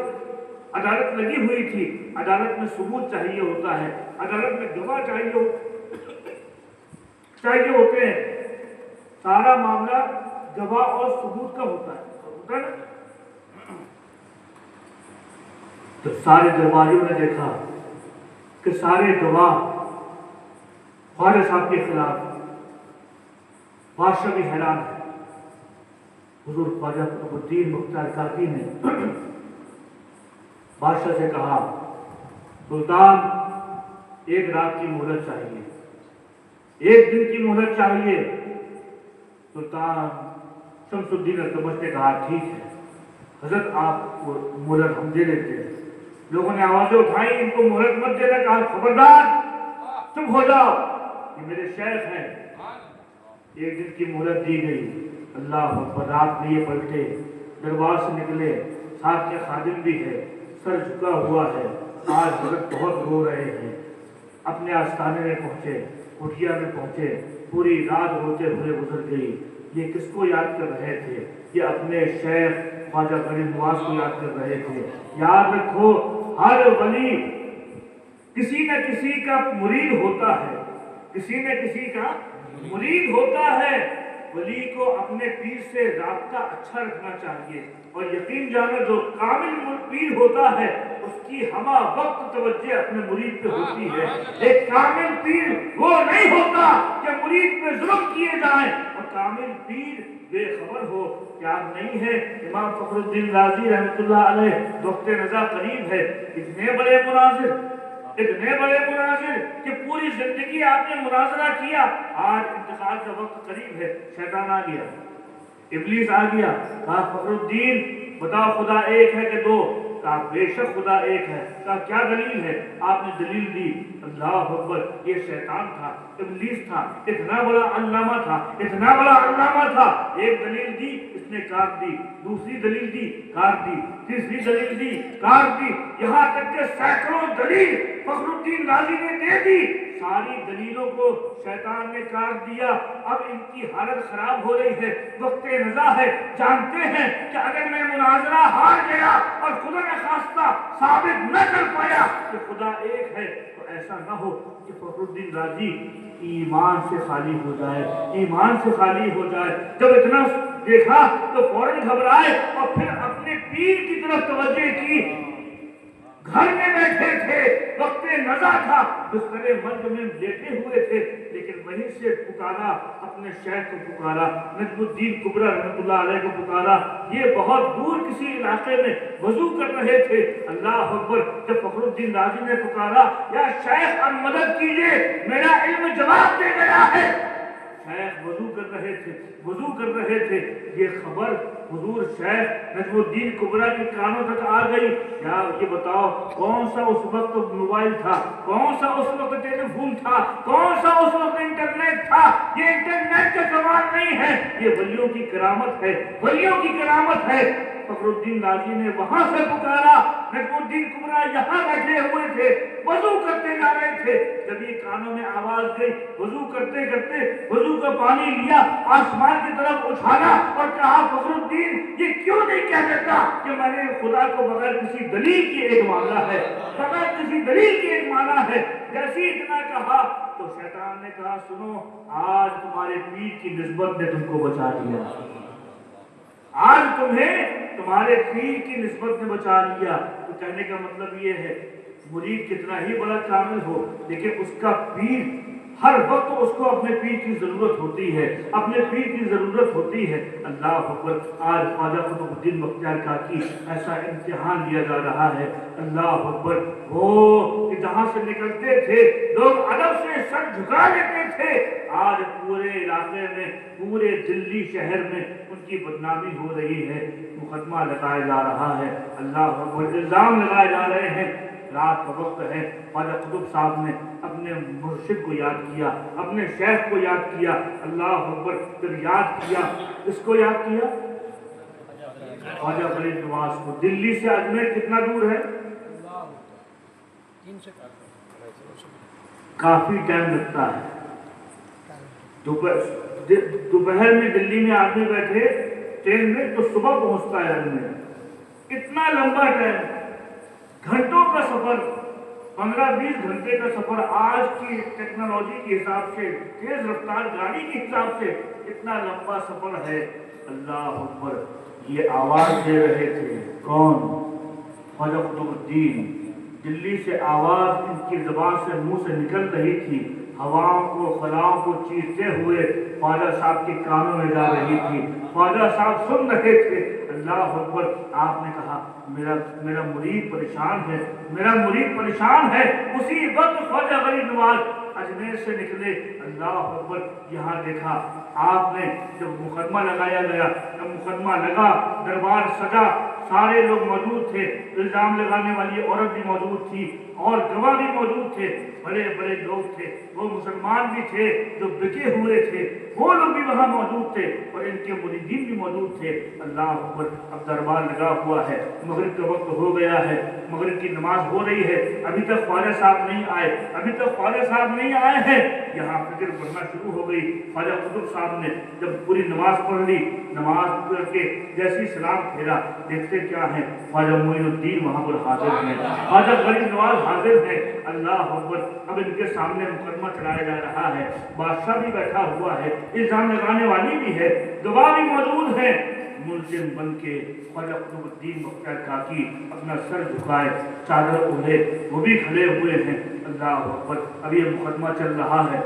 Speaker 1: عدالت لگی ہوئی تھی، عدالت میں ثبوت چاہیے ہوتا ہے، عدالت میں گواہ چاہیے ہوتے ہیں، سارا معاملہ گواہ اور ثبوت کا ہوتا ہے نا؟ تو سارے درباریوں نے دیکھا کہ سارے گواہ خواجہ صاحب کے خلاف، بادشاہ بھی حیران ہے۔ حضور خواجہ قطب الدین بختیار کاکی نے بادشاہ سے کہا، سلطان ایک رات کی مہلت چاہیے، ایک دن کی مہلت چاہیے۔ سلطان شمس الدین التمش نے کہا، ٹھیک ہے حضرت، آپ کو مہلت ہم دے دیتے ہیں۔ لوگوں نے آوازیں اٹھائی، ان کو مہلت مت دینا، کہا خبردار چپ ہو جاؤ، یہ میرے شیخ ہیں۔ ایک دن کی مہلت دی گئی، اللہ اکبر، رات میں یہ پلٹے، دربار سے نکلے، ساتھ میں خادم بھی ہے، سر جھکا ہوا ہے، آج حضرت بہت رو رہے ہیں۔ اپنے آستانے میں پہنچے، کٹیا میں پہنچے، پوری رات روتے ہوئے گزر گئی۔ یہ کس کو یاد کر رہے تھے؟ یہ اپنے شیخ خواجہ غریب نواز کو یاد کر رہے تھے۔ یاد رکھو، ہر ولی کسی نہ کسی کا مرید ہوتا ہے، کسی نہ کسی کا مرید ہوتا ہے۔ ولی کو اپنے پیر سے رابطہ اچھا رکھنا چاہیے، اور یقین جانا جو کامل پیر ہوتا ہے اس کی ہمہ وقت توجہ اپنے مرید پہ ہوتی ہے۔ ایک کامل پیر وہ نہیں ہوتا کہ مرید پہ ظلم کیے جائیں، اور کامل پیر بے خبر ہو۔ یاد نہیں ہے امام فخر الدین رازی رحمۃ اللہ علیہ، وقت نزا قریب ہے، اتنے بڑے مناظر کہ پوری زندگی آپ نے مناظرہ کیا، آج انتقال کا وقت قریب ہے، شیطان آ گیا، ابلیس آ گیا، کہا فخر الدین بتاؤ خدا ایک ہے کہ دو؟ کہا بے شک خدا ایک ہے۔ کہا کیا دلیل ہے؟ آپ نے دلیل دی، اللہ اکبر، یہ شیطان تھا، ابلیس تھا، اتنا بڑا علامہ تھا، ایک دلیل دی اس نے کاٹ دی، دوسری دلیل دی کاٹ دی، تیسری دلیل دی کاٹ دی، یہاں تک کہ سینکڑوں دلیل فخر الدین رازی نے دے دی، ساری دلیلوں کو شیطان نے کاٹ دیا۔ اب ان کی حالت خراب ہو رہی ہے، وقت نزا ہے، جانتے ہیں کہ اگر میں مناظرہ ہار گیا اور خدا نے خواستہ ثابت نہ کر پایا کہ خدا ایک ہے، تو ایسا نہ ہو کہ فخر الدین رازی ایمان سے خالی ہو جائے۔ جب اتنا دیکھا تو فوراً گھبرائے اور پھر اپنے پیر کی طرف توجہ کی۔ گھر میں بیٹھے تھے، وقت نزا تھا، بستر مرگ میں لیٹے ہوئے تھے، لیکن وہیں سے پکارا، اپنے شیخ کو پکارا، نجم الدین کبرا رحمۃ اللہ علیہ کو پکارا۔ یہ بہت دور کسی علاقے میں وضو کر رہے تھے، اللہ اکبر، جب فخر الدین رازی نے پکارا، یا شیخ اب مدد کیجئے، میرا علم جواب دے گیا ہے۔ شیخ وضو کر رہے تھے، یہ خبر حضور شیخ نجم الدین کبرا کے کانوں تک آ گئی۔ یہ بتاؤ کون سا اس وقت موبائل تھا، کون سا اس وقت ٹیلی فون تھا، کون سا اس وقت انٹرنیٹ تھا؟ یہ انٹرنیٹ کا زمان نہیں ہے، یہ ولیوں کی کرامت ہے۔ فخر الدین رازی نے وہاں سے پکارا، نجم الدین کبرا یہاں بیٹھے ہوئے تھے، وضو کرتے جا رہے تھے۔ جب یہ کانوں میں آواز گئی، وضو کرتے کرتے وضو کا پانی لیا، آسمان کی طرف اٹھانا اور کہا فخر الدین یہ کیوں نہیں کہہ دیتا کہ میں نے خدا کو بغیر کسی دلیل کے ایک مانا ہے، جیسے ہی اتنا کہا تو شیطان نے کہا سنو، آج تمہارے پیر کی نسبت نے تم کو بچا لیا، آج تمہیں تمہارے پیر کی نسبت نے بچا لیا۔ تو کہنے کا مطلب یہ ہے، مرید کتنا ہی بڑا کامل ہو، لیکن اس کا پیر ہر وقت اس کو اپنے پیر کی ضرورت ہوتی ہے، اپنے پیر کی ضرورت ہوتی ہے۔ اللہ اکبر، آج خواجہ قطب الدین بختیار کاکی ایسا امتحان لیا جا رہا ہے، اللہ اکبر، وہ کہ جہاں سے نکلتے تھے لوگ ادب سے سر جھکا لیتے تھے، آج پورے علاقے میں، پورے دلی شہر میں ان کی بدنامی ہو رہی ہے، مقدمہ لگایا جا رہا ہے، اللہ اکبر، الزام لگائے جا رہے ہیں۔ رات کا وقت ہے، خواجہ قطب صاحب نے اپنے مرشد کو یاد کیا، اپنے شیخ کو یاد کیا، اللہ اکبر، جب یاد کیا، اس کو یاد کیا خواجہ فرید نواز کو۔ دلی سے اجمیر کتنا دور ہے؟ کافی ٹائم لگتا ہے، دوپہر میں دلی میں آدمی بیٹھے ٹرین میں تو صبح پہنچتا ہے اجمیر، اتنا لمبا ٹائم، گھنٹوں کا سفر، 15-20 گھنٹے کا سفر، آج کی ٹیکنالوجی کے حساب سے، تیز رفتار گاڑی کے حساب سے اتنا لمبا سفر ہے، اللہ اکبر۔ یہ آواز دے رہے تھے کون؟ خواجہ قطب الدین۔ دلی سے آواز ان کی زبان سے، منہ سے نکل رہی تھی، ہواؤں کو، خلاؤں کو چیرتے ہوئے خواجہ صاحب کے کانوں میں جا رہی تھی، خواجہ صاحب سن رہے تھے، اللہ اکبر۔ آپ نے کہا میرا مرید پریشان ہے، میرا مرید پریشان ہے۔ اسی وقت خواجہ غریب نواز اجمیر سے نکلے، اللہ اکبر۔ یہاں دیکھا آپ نے، جب مقدمہ لگایا گیا، جب مقدمہ لگا، دربار سجا، سارے لوگ موجود تھے، الزام لگانے والی عورت بھی موجود تھی اور گواہ بھی موجود تھے، بڑے بڑے لوگ تھے، وہ مسلمان بھی تھے جو بکے ہوئے تھے، وہ لوگ بھی وہاں موجود تھے اور ان کے مریدین بھی موجود تھے، اللہ اکبر۔ اب دربار لگا ہوا ہے، مغرب کا وقت ہو گیا ہے، مغرب کی نماز ہو رہی ہے، ابھی تک خواجہ صاحب نہیں آئے، ابھی تک خواجہ صاحب نہیں آئے ہیں۔ یہاں فکر بڑھنا شروع ہو گئی۔ خواجہ قطب صاحب نے جب پوری نماز پڑھ لی، نماز پڑھ کے جیسی سلام پھیرا، دیکھتے کیا ہیں، خواجہ معین الدین وہاں پر حاضر ہیں، خواجہ غریب نواز حاضر ہیں، اللہ اکبر۔ اب ان کے سامنے مقدمہ چلایا جا رہا ہے، بادشاہ بھی بیٹھا ہوا ہے، الزام لگانے والی بھی ہے، گواہ بھی موجود ہیں۔ ملزم بن کے خواجہ قطب الدین بختیار کاکی اپنا سر جھکائے، چادر اوڑھے، وہ بھی کھڑے ہوئے ہیں، اللہ اکبر۔ اب یہ مقدمہ چل رہا ہے،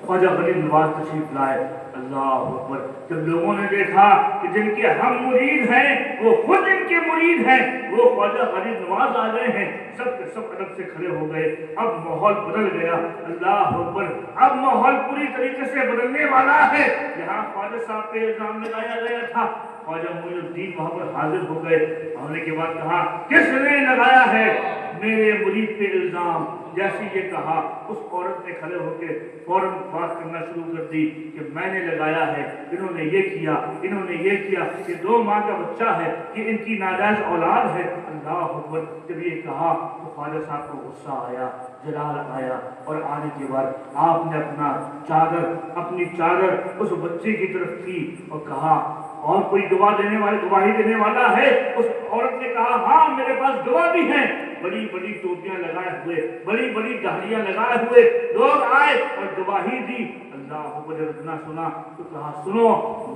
Speaker 1: خواجہ غریب نواز تشریف لائے، اللہ اکبر۔ جب لوگوں نے دیکھا کہ جن کے ہم مرید ہیں وہ خود ان کے مرید ہیں، وہ خواجہ غریب نواز آ گئے ہیں، سب کے سب ادب سے کھڑے ہو گئے۔ اب ماحول بدل گیا، اللہ اکبر، اب ماحول پوری طریقے سے بدلنے والا ہے۔ یہاں خواجہ صاحب پہ الزام لگایا گیا تھا، خواجہ معین الدین وہاں پر حاضر ہو گئے، ہونے کے بعد کہا کس نے لگایا ہے میرے مرید پہ الزام؟ جیسے یہ کہا، اس عورت نے کھڑے ہو کے فوراً بات کرنا شروع کر دی کہ میں نے لگایا ہے، انہوں نے یہ کیا، انہوں نے یہ کیا، یہ 2 ماہ کا بچہ ہے، یہ ان کی ناجائز اولاد ہے، اللہ اکبر۔ جب یہ کہا تو خواجہ صاحب کو غصہ آیا، جلال آیا، اور آنے کے بعد آپ نے اپنی چادر اس بچے کی طرف کی اور کہا اور کوئی گواہی دینے والا ہے؟ اس عورت نے کہا ہاں میرے پاس گواہ بھی ہیں، بڑی بڑی ٹوپیاں لگائے ہوئے، بڑی بڑی داڑھیاں لگائے ہوئے لوگ آئے اور گواہی دی۔ اللہ کو جب اتنا سنا تو کہا سنو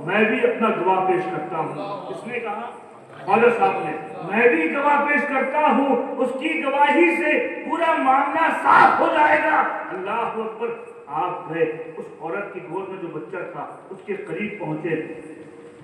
Speaker 1: میں بھی اپنا گواہ پیش کرتا ہوں۔ اس نے کہا خواجہ صاحب نے میں بھی گواہ پیش کرتا ہوں، اس کی گواہی سے پورا معاملہ صاف ہو جائے گا، اللہ اکبر۔ آپ گئے، اس عورت کی گود میں جو بچہ تھا اس کے قریب پہنچے،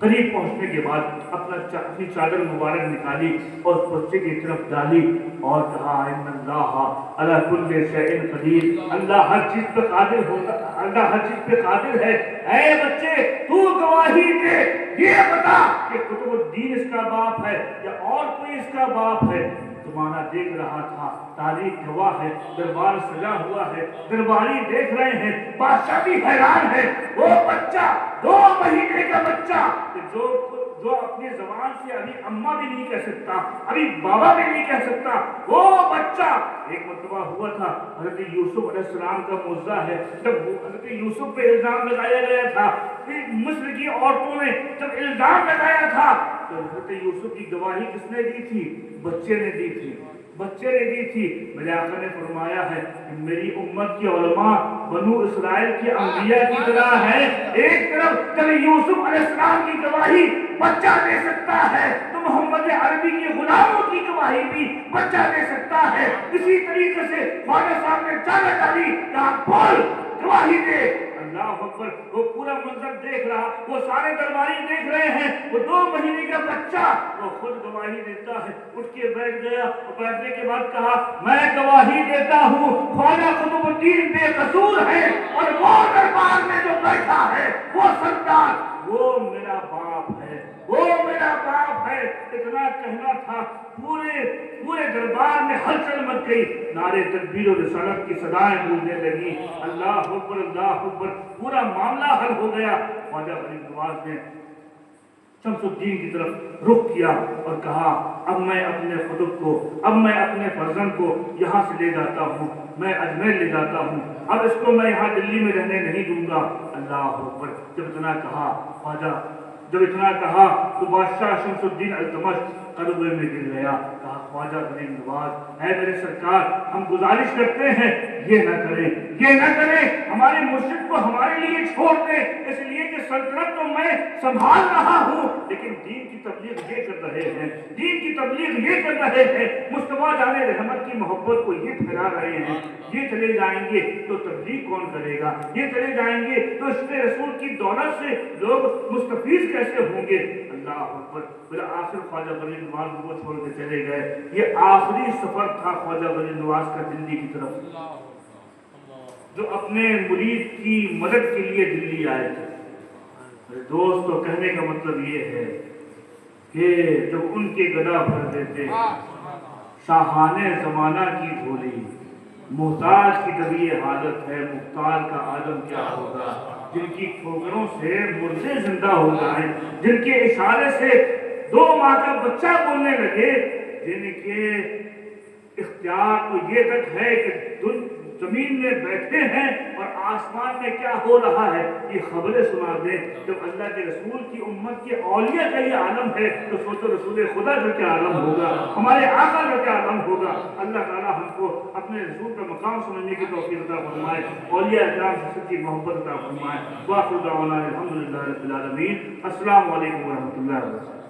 Speaker 1: قریب پہنچنے کے بعد اپنی چادر مبارک نکالی اور اس بچے کی طرف ڈالی اور کہا ان اللہ علی کل شیء قدیر، اللہ ہر چیز پہ قادر ہوتا، اللہ ہر چیز پہ قادر ہے۔ اے بچے تو گواہی دے، یہ بتا کہ قطب الدین اس کا باپ ہے یا اور کوئی اس کا باپ ہے؟ زمانہ دیکھ رہا تھا، تاریخ گواہ ہے، دربار سجا ہوا ہے، درباری دیکھ رہے ہیں، بادشاہ بھی حیران ہے۔ وہ بچہ 2 مہینے کا بچہ جو اپنی زبان سے ابھی اماں بھی نہیں کہہ سکتا، ابھی بابا بھی نہیں کہہ سکتا، وہ بچہ ایک مرتبہ ہوا تھا، حضرت یوسف علیہ السلام کا معجزہ ہے، جب حضرت یوسف پہ الزام لگایا گیا تھا، پھر مصر کی عورتوں نے جب الزام لگایا تھا تو حضرت یوسف کی گواہی کس نے دی تھی؟ بچے نے دی تھی، بچے نے دی تھی۔ میرے آقا نے فرمایا ہے کہ میری امت کی علماء بنو اسرائیل کی انبیاء کی طرح ہے، ایک طرف جب یوسف علیہ السلام کی گواہی بچہ دے سکتا ہے تو محمد عربی کے غلاموں کی گواہی بھی بچہ دے سکتا ہے۔ اسی طریقے سے خواجہ صاحب نے چادر ڈالی، کہا بول گواہی دے۔ اللہ اکبر، وہ پورا منظر دیکھ رہا، وہ سارے درباری دیکھ رہے ہیں، وہ 2 مہینے کا بچہ وہ خود گواہی دیتا ہے۔ اٹھ کے بیٹھ گیا اور بیٹھنے کے بعد کہا میں گواہی دیتا ہوں خواجہ قطب الدین بے قصور ہے، اور وہ دربار میں جو بیٹھا ہے وہ سردار وہ میرا باپ ہے، وہ میرا باپ ہے۔ اتنا کہنا تھا، پورے دربار میں ہلچل مچ گئی، نعرے تکبیر و رسالت کی صدائیں گونجنے لگی۔ اللہ اکبر، اللہ اکبر، پورا معاملہ حل ہو گیا۔ خواجہ غریب نواز نے شمس الدین کی طرف رخ کیا اور کہا اب میں اپنے خطب کو، اب میں اپنے فرزند کو یہاں سے لے جاتا ہوں، میں اجمیر لے جاتا ہوں، اب اس کو میں یہاں دلی میں رہنے نہیں دوں گا۔ اللہ اکبر، جب اتنا کہا خواجہ، جب اتنا کہا تو بادشاہ شمس الدین التمش قدمے میں گر گیا۔ کہا خواجہ غریب نواز، اے میرے سرکار، ہم گزارش کرتے ہیں یہ نہ کریں، یہ نہ کریں، ہمارے مرشد کو ہمارے لیے چھوڑ دیں، اس لیے کہ سلطنت تو میں سنبھال رہا ہوں لیکن دین کی تبلیغ یہ کر رہے ہیں، دین کی تبلیغ یہ کر رہے ہیں، مصطفیٰ جان رحمت کی محبت کو یہ پھیلا رہے ہیں، یہ چلے جائیں گے تو تبلیغ کون کرے گا، یہ چلے جائیں گے تو عشق رسول کی دولت سے لوگ مستفیض کیسے ہوں گے۔ اللہ اکبر، پھر آخر خواجہ غریب نواز کو چھوڑ کے چلے گئے۔ یہ آخری سفر تھا خواجہ غریب نواز کا دلی کی طرف، جو اپنے مرید کی مدد کے لیے دلی آئے تھے۔ میرے دوستو، کہنے کا مطلب یہ ہے کہ جب ان کے گدا بھر دیتے شاہانِ زمانہ کی دھولی، محتاج کی جب یہ حالت ہے، مختار کا عالم کیا ہوگا۔ جن کی ٹھوکروں سے مردے زندہ ہو جائیں، جن کے اشارے سے 2 ماہ کا بچہ بولنے لگے، جن کے اختیار تو یہ تک ہے کہ زمین میں بیٹھے ہیں اور آسمان میں کیا ہو رہا ہے یہ خبریں سنا دیں۔ جب اللہ کے رسول کی امت کے اولیاء کا یہ عالم ہے تو سوچو رسول خدا کا کیا عالم ہوگا، ہمارے آقا کا کیا عالم ہوگا۔ اللہ تعالیٰ ہم کو اپنے رسول کا مقام سمجھنے کی توفیق عطا فرمائے، اولیاء اکرام سے سچی محبت عطا فرمائے۔ وآخر دعوانا الحمدللہ رب العالمین۔ السلام علیکم ورحمۃ اللہ وبرکاتہ۔